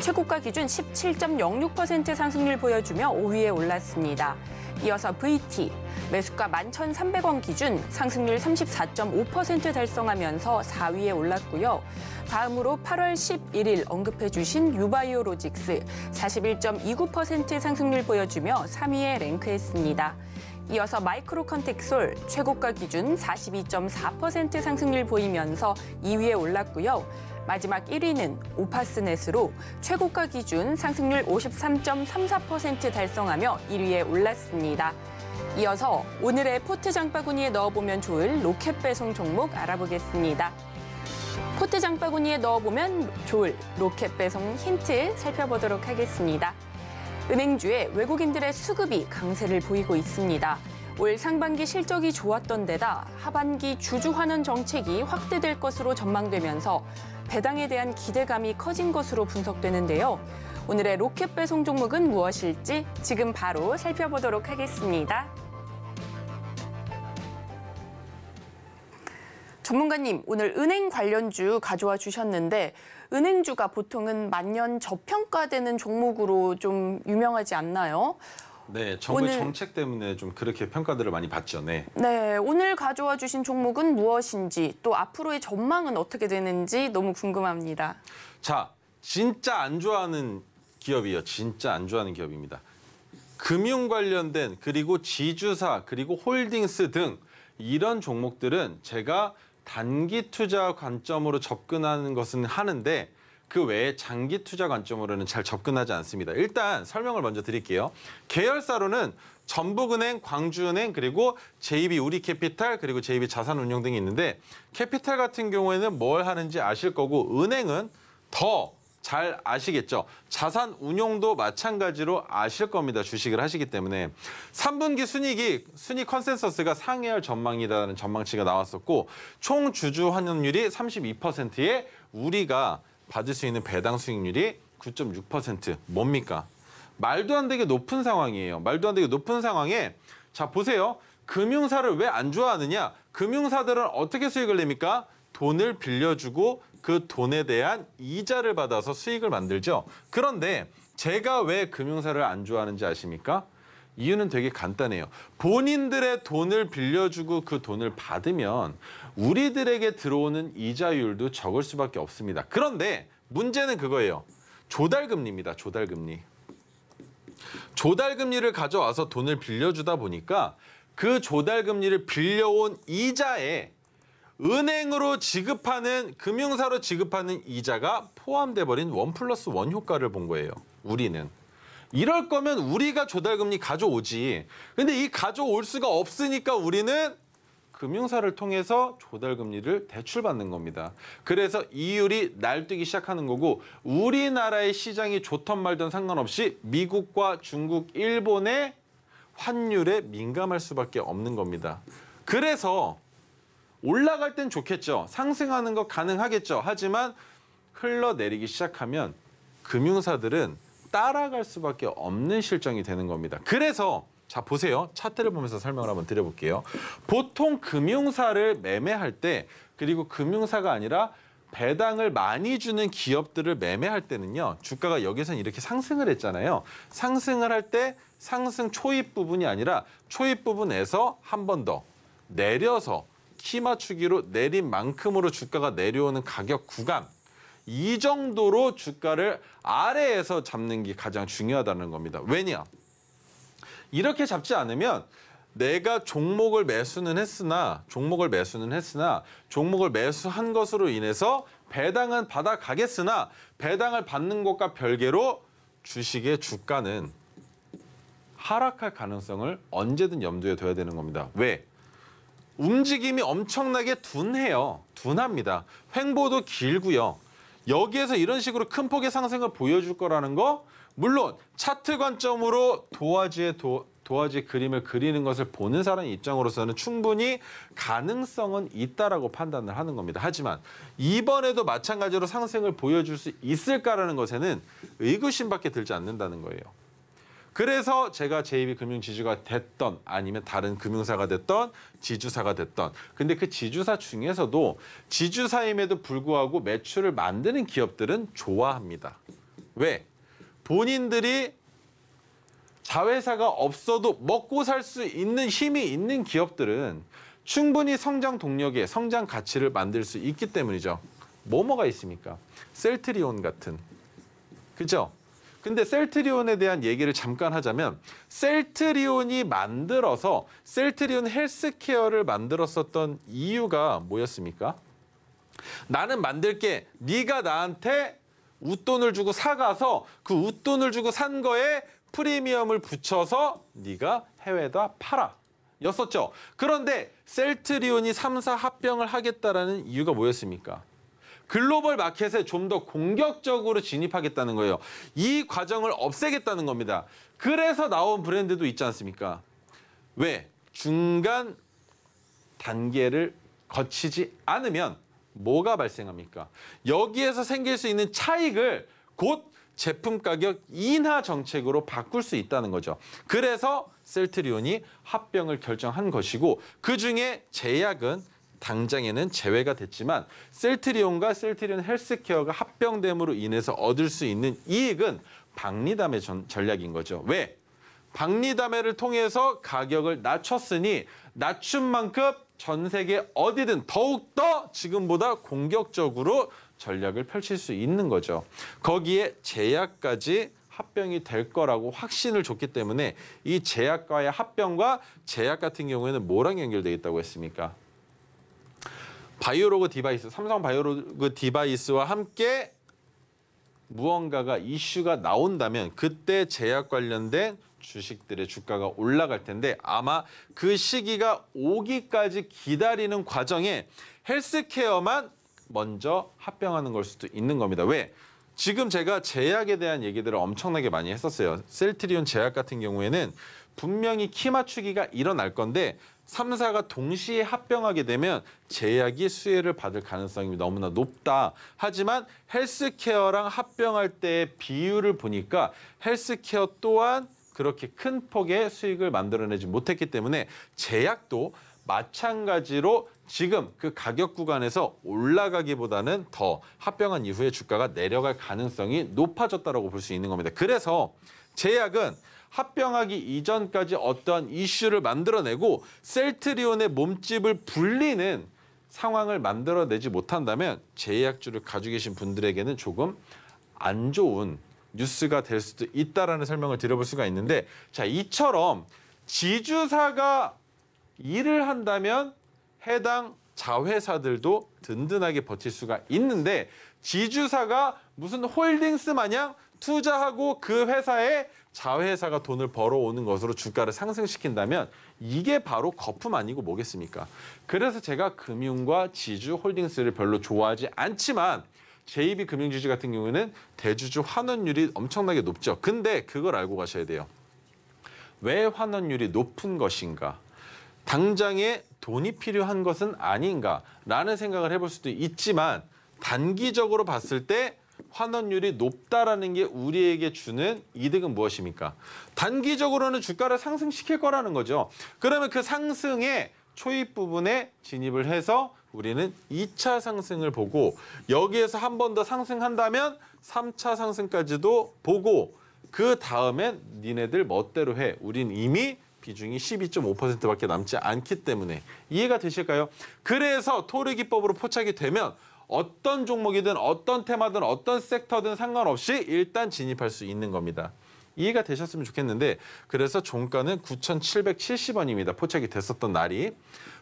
최고가 기준 17.06% 상승률 보여주며 5위에 올랐습니다. 이어서 VT, 매수가 11,300원 기준 상승률 34.5% 달성하면서 4위에 올랐고요. 다음으로 8월 11일 언급해 주신 유바이오로직스 41.29% 상승률 보여주며 3위에 랭크했습니다. 이어서 마이크로 컨택솔 최고가 기준 42.4% 상승률 보이면서 2위에 올랐고요. 마지막 1위는 오파스넷으로 최고가 기준 상승률 53.34% 달성하며 1위에 올랐습니다. 이어서 오늘의 포트 장바구니에 넣어보면 좋을 로켓 배송 종목 알아보겠습니다. 포트 장바구니에 넣어보면 좋을 로켓 배송 힌트 살펴보도록 하겠습니다. 은행주에 외국인들의 수급이 강세를 보이고 있습니다. 올 상반기 실적이 좋았던 데다 하반기 주주 환원 정책이 확대될 것으로 전망되면서 배당에 대한 기대감이 커진 것으로 분석되는데요. 오늘의 로켓 배송 종목은 무엇일지 지금 바로 살펴보도록 하겠습니다. 전문가님, 오늘 은행 관련주 가져와 주셨는데 은행주가 보통은 만년 저평가되는 종목으로 좀 유명하지 않나요? 네, 정부의 정책 때문에 좀 그렇게 평가들을 많이 받죠. 네. 네, 오늘 가져와 주신 종목은 무엇인지 또 앞으로의 전망은 어떻게 되는지 너무 궁금합니다. 자, 진짜 안 좋아하는 기업이요. 진짜 안 좋아하는 기업입니다. 금융 관련된 그리고 지주사 그리고 홀딩스 등 이런 종목들은 제가 단기 투자 관점으로 접근하는 것은 하는데 그 외에 장기 투자 관점으로는 잘 접근하지 않습니다. 일단 설명을 먼저 드릴게요. 계열사로는 전북은행, 광주은행, 그리고 JB 우리캐피탈, 그리고 JB 자산운용 등이 있는데 캐피탈 같은 경우에는 뭘 하는지 아실 거고 은행은 더 잘 아시겠죠. 자산운용도 마찬가지로 아실 겁니다. 주식을 하시기 때문에. 3분기 순이익 컨센서스가 상회할 전망이라는 전망치가 나왔었고 총 주주 환원율이 32%에 우리가 받을 수 있는 배당 수익률이 9.6%. 뭡니까? 말도 안 되게 높은 상황이에요. 말도 안 되게 높은 상황에 자 보세요. 금융사를 왜 안 좋아하느냐? 금융사들은 어떻게 수익을 냅니까? 돈을 빌려주고 그 돈에 대한 이자를 받아서 수익을 만들죠. 그런데 제가 왜 금융사를 안 좋아하는지 아십니까? 이유는 되게 간단해요. 본인들의 돈을 빌려주고 그 돈을 받으면 우리들에게 들어오는 이자율도 적을 수밖에 없습니다. 그런데 문제는 그거예요. 조달금리입니다. 조달금리. 조달금리를 가져와서 돈을 빌려주다 보니까 그 조달금리를 빌려온 이자에 은행으로 지급하는, 금융사로 지급하는 이자가 포함돼 버린 1+1 효과를 본 거예요. 우리는. 이럴 거면 우리가 조달금리 가져오지. 근데 이 가져올 수가 없으니까 우리는 금융사를 통해서 조달금리를 대출받는 겁니다. 그래서 이율이 날뛰기 시작하는 거고 우리나라의 시장이 좋던 말든 상관없이 미국과 중국, 일본의 환율에 민감할 수밖에 없는 겁니다. 그래서 올라갈 땐 좋겠죠. 상승하는 거 가능하겠죠. 하지만 흘러내리기 시작하면 금융사들은 따라갈 수밖에 없는 실정이 되는 겁니다. 그래서 자 보세요. 차트를 보면서 설명을 한번 드려볼게요. 보통 금융사를 매매할 때 그리고 금융사가 아니라 배당을 많이 주는 기업들을 매매할 때는요. 주가가 여기서는 이렇게 상승을 했잖아요. 상승을 할 때 상승 초입 부분이 아니라 초입 부분에서 한 번 더 내려서 키 맞추기로 내린 만큼으로 주가가 내려오는 가격 구간 이 정도로 주가를 아래에서 잡는 게 가장 중요하다는 겁니다. 왜냐? 이렇게 잡지 않으면 내가 종목을 매수는 했으나 종목을 매수한 것으로 인해서 배당은 받아가겠으나 배당을 받는 것과 별개로 주식의 주가는 하락할 가능성을 언제든 염두에 둬야 되는 겁니다. 왜? 움직임이 엄청나게 둔합니다. 횡보도 길고요. 여기에서 이런 식으로 큰 폭의 상승을 보여줄 거라는 거 물론 차트 관점으로 도화지의 그림을 그리는 것을 보는 사람 입장으로서는 충분히 가능성은 있다라고 판단을 하는 겁니다. 하지만 이번에도 마찬가지로 상승을 보여줄 수 있을까라는 것에는 의구심밖에 들지 않는다는 거예요. 그래서 제가 JB금융지주가 됐던 아니면 다른 금융사가 됐던 지주사가 됐던 근데 그 지주사 중에서도 지주사임에도 불구하고 매출을 만드는 기업들은 좋아합니다. 왜? 본인들이 자회사가 없어도 먹고 살 수 있는 힘이 있는 기업들은 충분히 성장 동력에 성장 가치를 만들 수 있기 때문이죠. 뭐가 있습니까? 셀트리온 같은. 그죠? 근데 셀트리온에 대한 얘기를 잠깐 하자면 셀트리온 헬스케어를 만들었었던 이유가 뭐였습니까? 나는 만들게 네가 나한테 웃돈을 주고 사가서 그 웃돈을 주고 산 거에 프리미엄을 붙여서 네가 해외에다 팔아 였었죠. 그런데 셀트리온이 3사 합병을 하겠다라는 이유가 뭐였습니까? 글로벌 마켓에 좀 더 공격적으로 진입하겠다는 거예요. 이 과정을 없애겠다는 겁니다. 그래서 나온 브랜드도 있지 않습니까? 왜? 중간 단계를 거치지 않으면 뭐가 발생합니까? 여기에서 생길 수 있는 차익을 곧 제품 가격 인하 정책으로 바꿀 수 있다는 거죠. 그래서 셀트리온이 합병을 결정한 것이고 그중에 제약은 당장에는 제외가 됐지만 셀트리온과 셀트리온 헬스케어가 합병됨으로 인해서 얻을 수 있는 이익은 박리담의 전략인 거죠. 왜? 박리담회를 통해서 가격을 낮췄으니 낮춘 만큼 전 세계 어디든 더욱더 지금보다 공격적으로 전략을 펼칠 수 있는 거죠. 거기에 제약까지 합병이 될 거라고 확신을 줬기 때문에 이 제약과의 합병과 제약 같은 경우에는 뭐랑 연결되어 있다고 했습니까? 바이오로그 디바이스, 삼성 바이오로그 디바이스와 함께 무언가가 이슈가 나온다면 그때 제약 관련된 주식들의 주가가 올라갈 텐데 아마 그 시기가 오기까지 기다리는 과정에 헬스케어만 먼저 합병하는 걸 수도 있는 겁니다. 왜? 지금 제가 제약에 대한 얘기들을 엄청나게 많이 했었어요. 셀트리온 제약 같은 경우에는 분명히 키 맞추기가 일어날 건데 3사가 동시에 합병하게 되면 제약이 수혜를 받을 가능성이 너무나 높다. 하지만 헬스케어랑 합병할 때의 비율을 보니까 헬스케어 또한 그렇게 큰 폭의 수익을 만들어내지 못했기 때문에 제약도 마찬가지로 지금 그 가격 구간에서 올라가기보다는 더 합병한 이후에 주가가 내려갈 가능성이 높아졌다고 볼 수 있는 겁니다. 그래서 제약은 합병하기 이전까지 어떠한 이슈를 만들어내고 셀트리온의 몸집을 불리는 상황을 만들어내지 못한다면 제약주를 가지고 계신 분들에게는 조금 안 좋은 뉴스가 될 수도 있다라는 설명을 드려볼 수가 있는데 자, 이처럼 지주사가 일을 한다면 해당 자회사들도 든든하게 버틸 수가 있는데 지주사가 무슨 홀딩스 마냥 투자하고 그 회사에 자회사가 돈을 벌어오는 것으로 주가를 상승시킨다면 이게 바로 거품 아니고 뭐겠습니까? 그래서 제가 금융과 지주 홀딩스를 별로 좋아하지 않지만 JB금융지주 같은 경우에는 대주주 환원율이 엄청나게 높죠. 근데 그걸 알고 가셔야 돼요. 왜 환원율이 높은 것인가? 당장에 돈이 필요한 것은 아닌가라는 생각을 해볼 수도 있지만 단기적으로 봤을 때 환원율이 높다라는 게 우리에게 주는 이득은 무엇입니까? 단기적으로는 주가를 상승시킬 거라는 거죠. 그러면 그 상승의 초입 부분에 진입을 해서 우리는 2차 상승을 보고 여기에서 한 번 더 상승한다면 3차 상승까지도 보고 그 다음엔 니네들 멋대로 해. 우린 이미 비중이 12.5%밖에 남지 않기 때문에 이해가 되실까요? 그래서 토르 기법으로 포착이 되면 어떤 종목이든 어떤 테마든 어떤 섹터든 상관없이 일단 진입할 수 있는 겁니다. 이해가 되셨으면 좋겠는데 그래서 종가는 9,770원입니다. 포착이 됐었던 날이.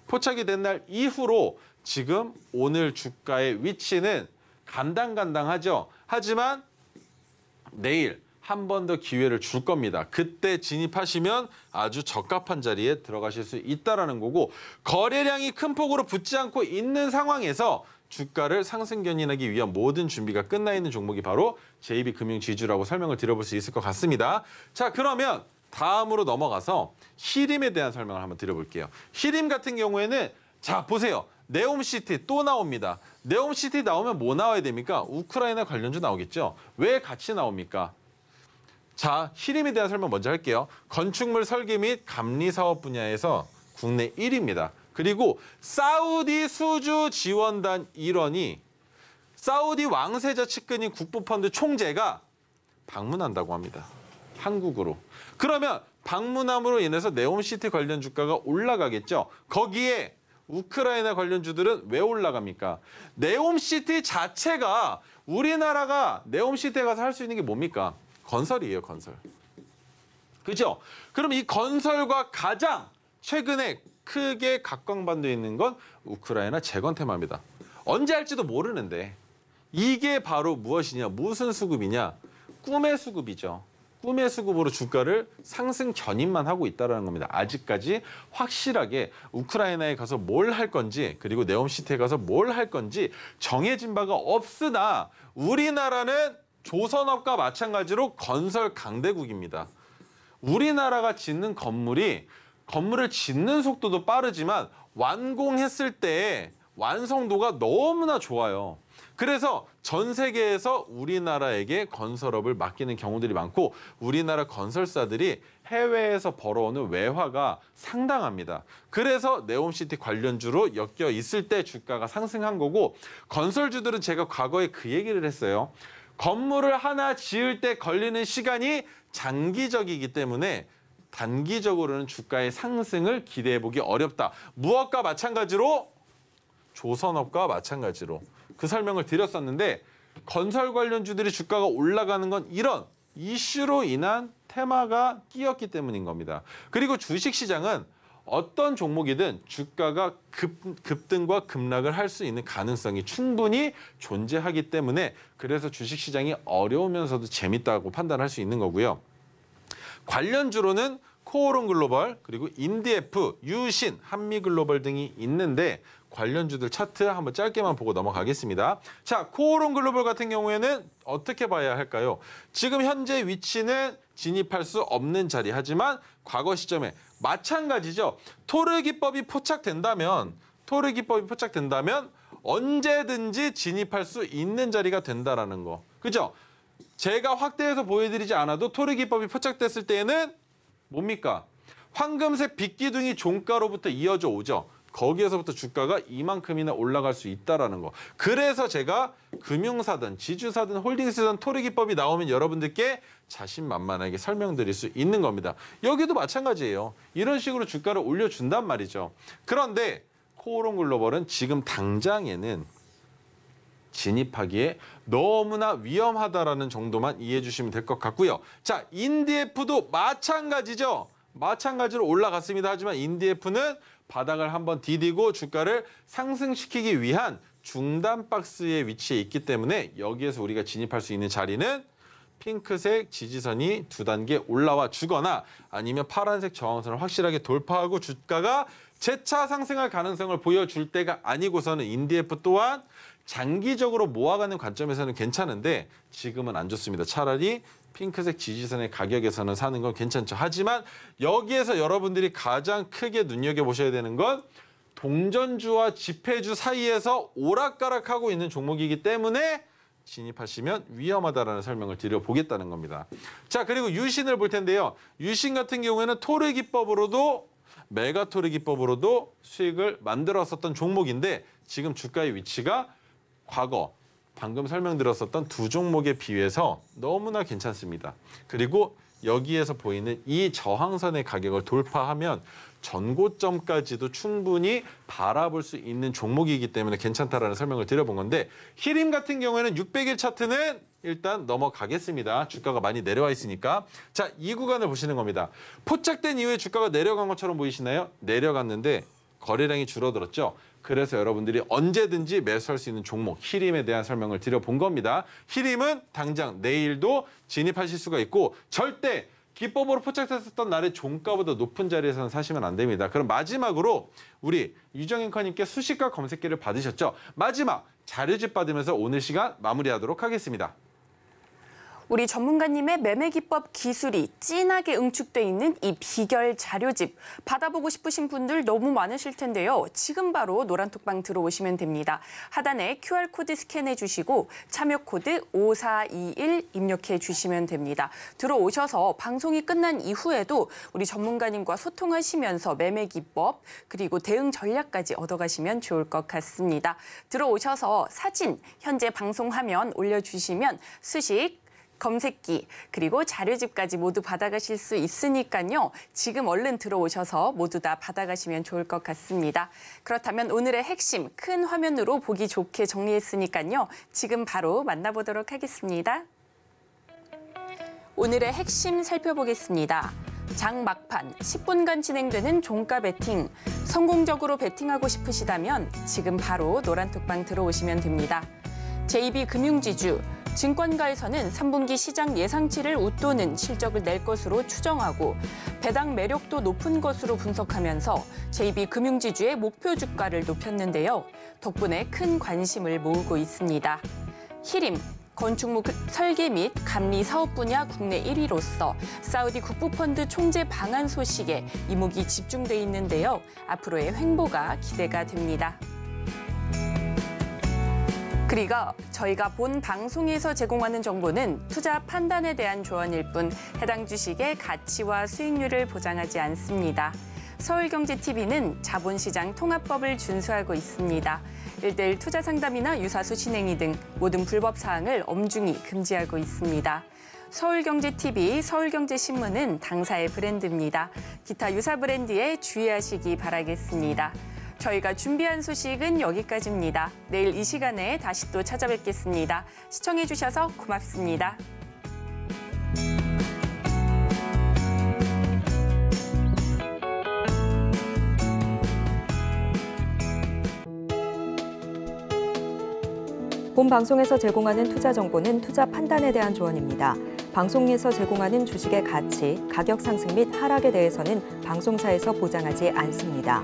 포착이 된 날 이후로 지금 오늘 주가의 위치는 간당간당하죠. 하지만 내일 한 번 더 기회를 줄 겁니다. 그때 진입하시면 아주 적합한 자리에 들어가실 수 있다는 거고 거래량이 큰 폭으로 붙지 않고 있는 상황에서 주가를 상승 견인하기 위한 모든 준비가 끝나 있는 종목이 바로 JB금융지주라고 설명을 드려볼 수 있을 것 같습니다. 자, 그러면 다음으로 넘어가서 히림에 대한 설명을 한번 드려볼게요. 히림 같은 경우에는 자, 보세요. 네옴시티 또 나옵니다. 네옴시티 나오면 뭐 나와야 됩니까? 우크라이나 관련주 나오겠죠. 왜 같이 나옵니까? 자, 히림에 대한 설명 먼저 할게요. 건축물 설계 및 감리 사업 분야에서 국내 1위입니다. 그리고 사우디 수주 지원단 일원이 사우디 왕세자 측근인 국부펀드 총재가 방문한다고 합니다. 한국으로. 그러면 방문함으로 인해서 네옴시티 관련 주가가 올라가겠죠. 거기에 우크라이나 관련주들은 왜 올라갑니까? 네옴시티 자체가 우리나라가 네옴시티에 가서 할 수 있는 게 뭡니까? 건설이에요, 건설. 그죠? 그럼 이 건설과 가장 최근에 크게 각광받고 있는 건 우크라이나 재건 테마입니다. 언제 할지도 모르는데 이게 바로 무엇이냐? 무슨 수급이냐? 꿈의 수급이죠. 꿈의 수급으로 주가를 상승 견인만 하고 있다는 겁니다. 아직까지 확실하게 우크라이나에 가서 뭘 할 건지 그리고 네옴시티에 가서 뭘 할 건지 정해진 바가 없으나 우리나라는 조선업과 마찬가지로 건설 강대국입니다. 우리나라가 짓는 건물을 짓는 속도도 빠르지만 완공했을 때 완성도가 너무나 좋아요. 그래서 전 세계에서 우리나라에게 건설업을 맡기는 경우들이 많고 우리나라 건설사들이 해외에서 벌어오는 외화가 상당합니다. 그래서 네옴시티 관련주로 엮여 있을 때 주가가 상승한 거고 건설주들은 제가 과거에 그 얘기를 했어요. 건물을 하나 지을 때 걸리는 시간이 장기적이기 때문에 단기적으로는 주가의 상승을 기대해보기 어렵다. 무엇과 마찬가지로 조선업과 마찬가지로 그 설명을 드렸었는데 건설 관련주들이 주가가 올라가는 건 이런 이슈로 인한 테마가 끼었기 때문인 겁니다. 그리고 주식시장은 어떤 종목이든 주가가 급등과 급락을 할 수 있는 가능성이 충분히 존재하기 때문에 그래서 주식시장이 어려우면서도 재밌다고 판단할 수 있는 거고요. 관련주로는 코오롱 글로벌, 그리고 인디에프, 유신, 한미글로벌 등이 있는데 관련주들 차트 한번 짧게만 보고 넘어가겠습니다. 자, 코오롱 글로벌 같은 경우에는 어떻게 봐야 할까요? 지금 현재 위치는 진입할 수 없는 자리 하지만 과거 시점에 마찬가지죠. 토르 기법이 포착된다면 언제든지 진입할 수 있는 자리가 된다라는 거. 그죠? 제가 확대해서 보여드리지 않아도 토르 기법이 포착됐을 때에는 뭡니까? 황금색 빗기둥이 종가로부터 이어져 오죠. 거기에서부터 주가가 이만큼이나 올라갈 수 있다라는 거. 그래서 제가 금융사든 지주사든 홀딩스든 토르 기법이 나오면 여러분들께 자신만만하게 설명드릴 수 있는 겁니다. 여기도 마찬가지예요. 이런 식으로 주가를 올려준단 말이죠. 그런데 코오롱 글로벌은 지금 당장에는 진입하기에 너무나 위험하다라는 정도만 이해해 주시면 될 것 같고요. 자, 인디에프도 마찬가지죠. 마찬가지로 올라갔습니다. 하지만 인디에프는 바닥을 한번 디디고 주가를 상승시키기 위한 중단 박스에 위치해 있기 때문에 여기에서 우리가 진입할 수 있는 자리는 핑크색 지지선이 2단계 올라와 주거나 아니면 파란색 저항선을 확실하게 돌파하고 주가가 재차 상승할 가능성을 보여줄 때가 아니고서는 인디에프 또한 장기적으로 모아가는 관점에서는 괜찮은데 지금은 안 좋습니다. 차라리 핑크색 지지선의 가격에서는 사는 건 괜찮죠. 하지만 여기에서 여러분들이 가장 크게 눈여겨보셔야 되는 건 동전주와 지폐주 사이에서 오락가락하고 있는 종목이기 때문에 진입하시면 위험하다라는 설명을 드려보겠다는 겁니다. 자, 그리고 유신을 볼 텐데요. 유신 같은 경우에는 토르 기법으로도 메가토르 기법으로도 수익을 만들었었던 종목인데 지금 주가의 위치가 과거 방금 설명드렸었던 두 종목에 비해서 너무나 괜찮습니다. 그리고 여기에서 보이는 이 저항선의 가격을 돌파하면 전고점까지도 충분히 바라볼 수 있는 종목이기 때문에 괜찮다라는 설명을 드려본 건데 히림 같은 경우에는 600일 차트는 일단 넘어가겠습니다. 주가가 많이 내려와 있으니까. 자, 이 구간을 보시는 겁니다. 포착된 이후에 주가가 내려간 것처럼 보이시나요? 내려갔는데 거래량이 줄어들었죠. 그래서 여러분들이 언제든지 매수할 수 있는 종목 히림에 대한 설명을 드려본 겁니다. 히림은 당장 내일도 진입하실 수가 있고 절대 기법으로 포착됐었던 날의 종가보다 높은 자리에서는 사시면 안 됩니다. 그럼 마지막으로 우리 유정앵커님께 수식가 검색기를 받으셨죠? 마지막 자료집 받으면서 오늘 시간 마무리하도록 하겠습니다. 우리 전문가님의 매매 기법 기술이 진하게 응축돼 있는 이 비결 자료집 받아보고 싶으신 분들 너무 많으실 텐데요. 지금 바로 노란톡방 들어오시면 됩니다. 하단에 QR코드 스캔해 주시고 참여 코드 5421 입력해 주시면 됩니다. 들어오셔서 방송이 끝난 이후에도 우리 전문가님과 소통하시면서 매매 기법 그리고 대응 전략까지 얻어가시면 좋을 것 같습니다. 들어오셔서 사진 현재 방송 화면 올려주시면 수식 검색기 그리고 자료집까지 모두 받아가실 수 있으니까요. 지금 얼른 들어오셔서 모두 다 받아가시면 좋을 것 같습니다. 그렇다면 오늘의 핵심 큰 화면으로 보기 좋게 정리했으니까요. 지금 바로 만나보도록 하겠습니다. 오늘의 핵심 살펴보겠습니다. 장 막판 10분간 진행되는 종가 베팅. 성공적으로 베팅하고 싶으시다면 지금 바로 노란톡방 들어오시면 됩니다. JB금융지주, 증권가에서는 3분기 시장 예상치를 웃도는 실적을 낼 것으로 추정하고 배당 매력도 높은 것으로 분석하면서 JB금융지주의 목표 주가를 높였는데요. 덕분에 큰 관심을 모으고 있습니다. 히림, 건축물 설계 및 감리 사업 분야 국내 1위로서 사우디 국부펀드 총재 방한 소식에 이목이 집중돼 있는데요. 앞으로의 횡보가 기대가 됩니다. 그리고 저희가 본 방송에서 제공하는 정보는 투자 판단에 대한 조언일 뿐 해당 주식의 가치와 수익률을 보장하지 않습니다. 서울경제TV는 자본시장 통합법을 준수하고 있습니다. 1:1 투자 상담이나 유사수 진행이 등 모든 불법 사항을 엄중히 금지하고 있습니다. 서울경제TV, 서울경제신문은 당사의 브랜드입니다. 기타 유사 브랜드에 주의하시기 바라겠습니다. 저희가 준비한 소식은 여기까지입니다. 내일 이 시간에 다시 또 찾아뵙겠습니다. 시청해주셔서 고맙습니다. 본 방송에서 제공하는 투자 정보는 투자 판단에 대한 조언입니다. 방송에서 제공하는 주식의 가치, 가격 상승 및 하락에 대해서는 방송사에서 보장하지 않습니다.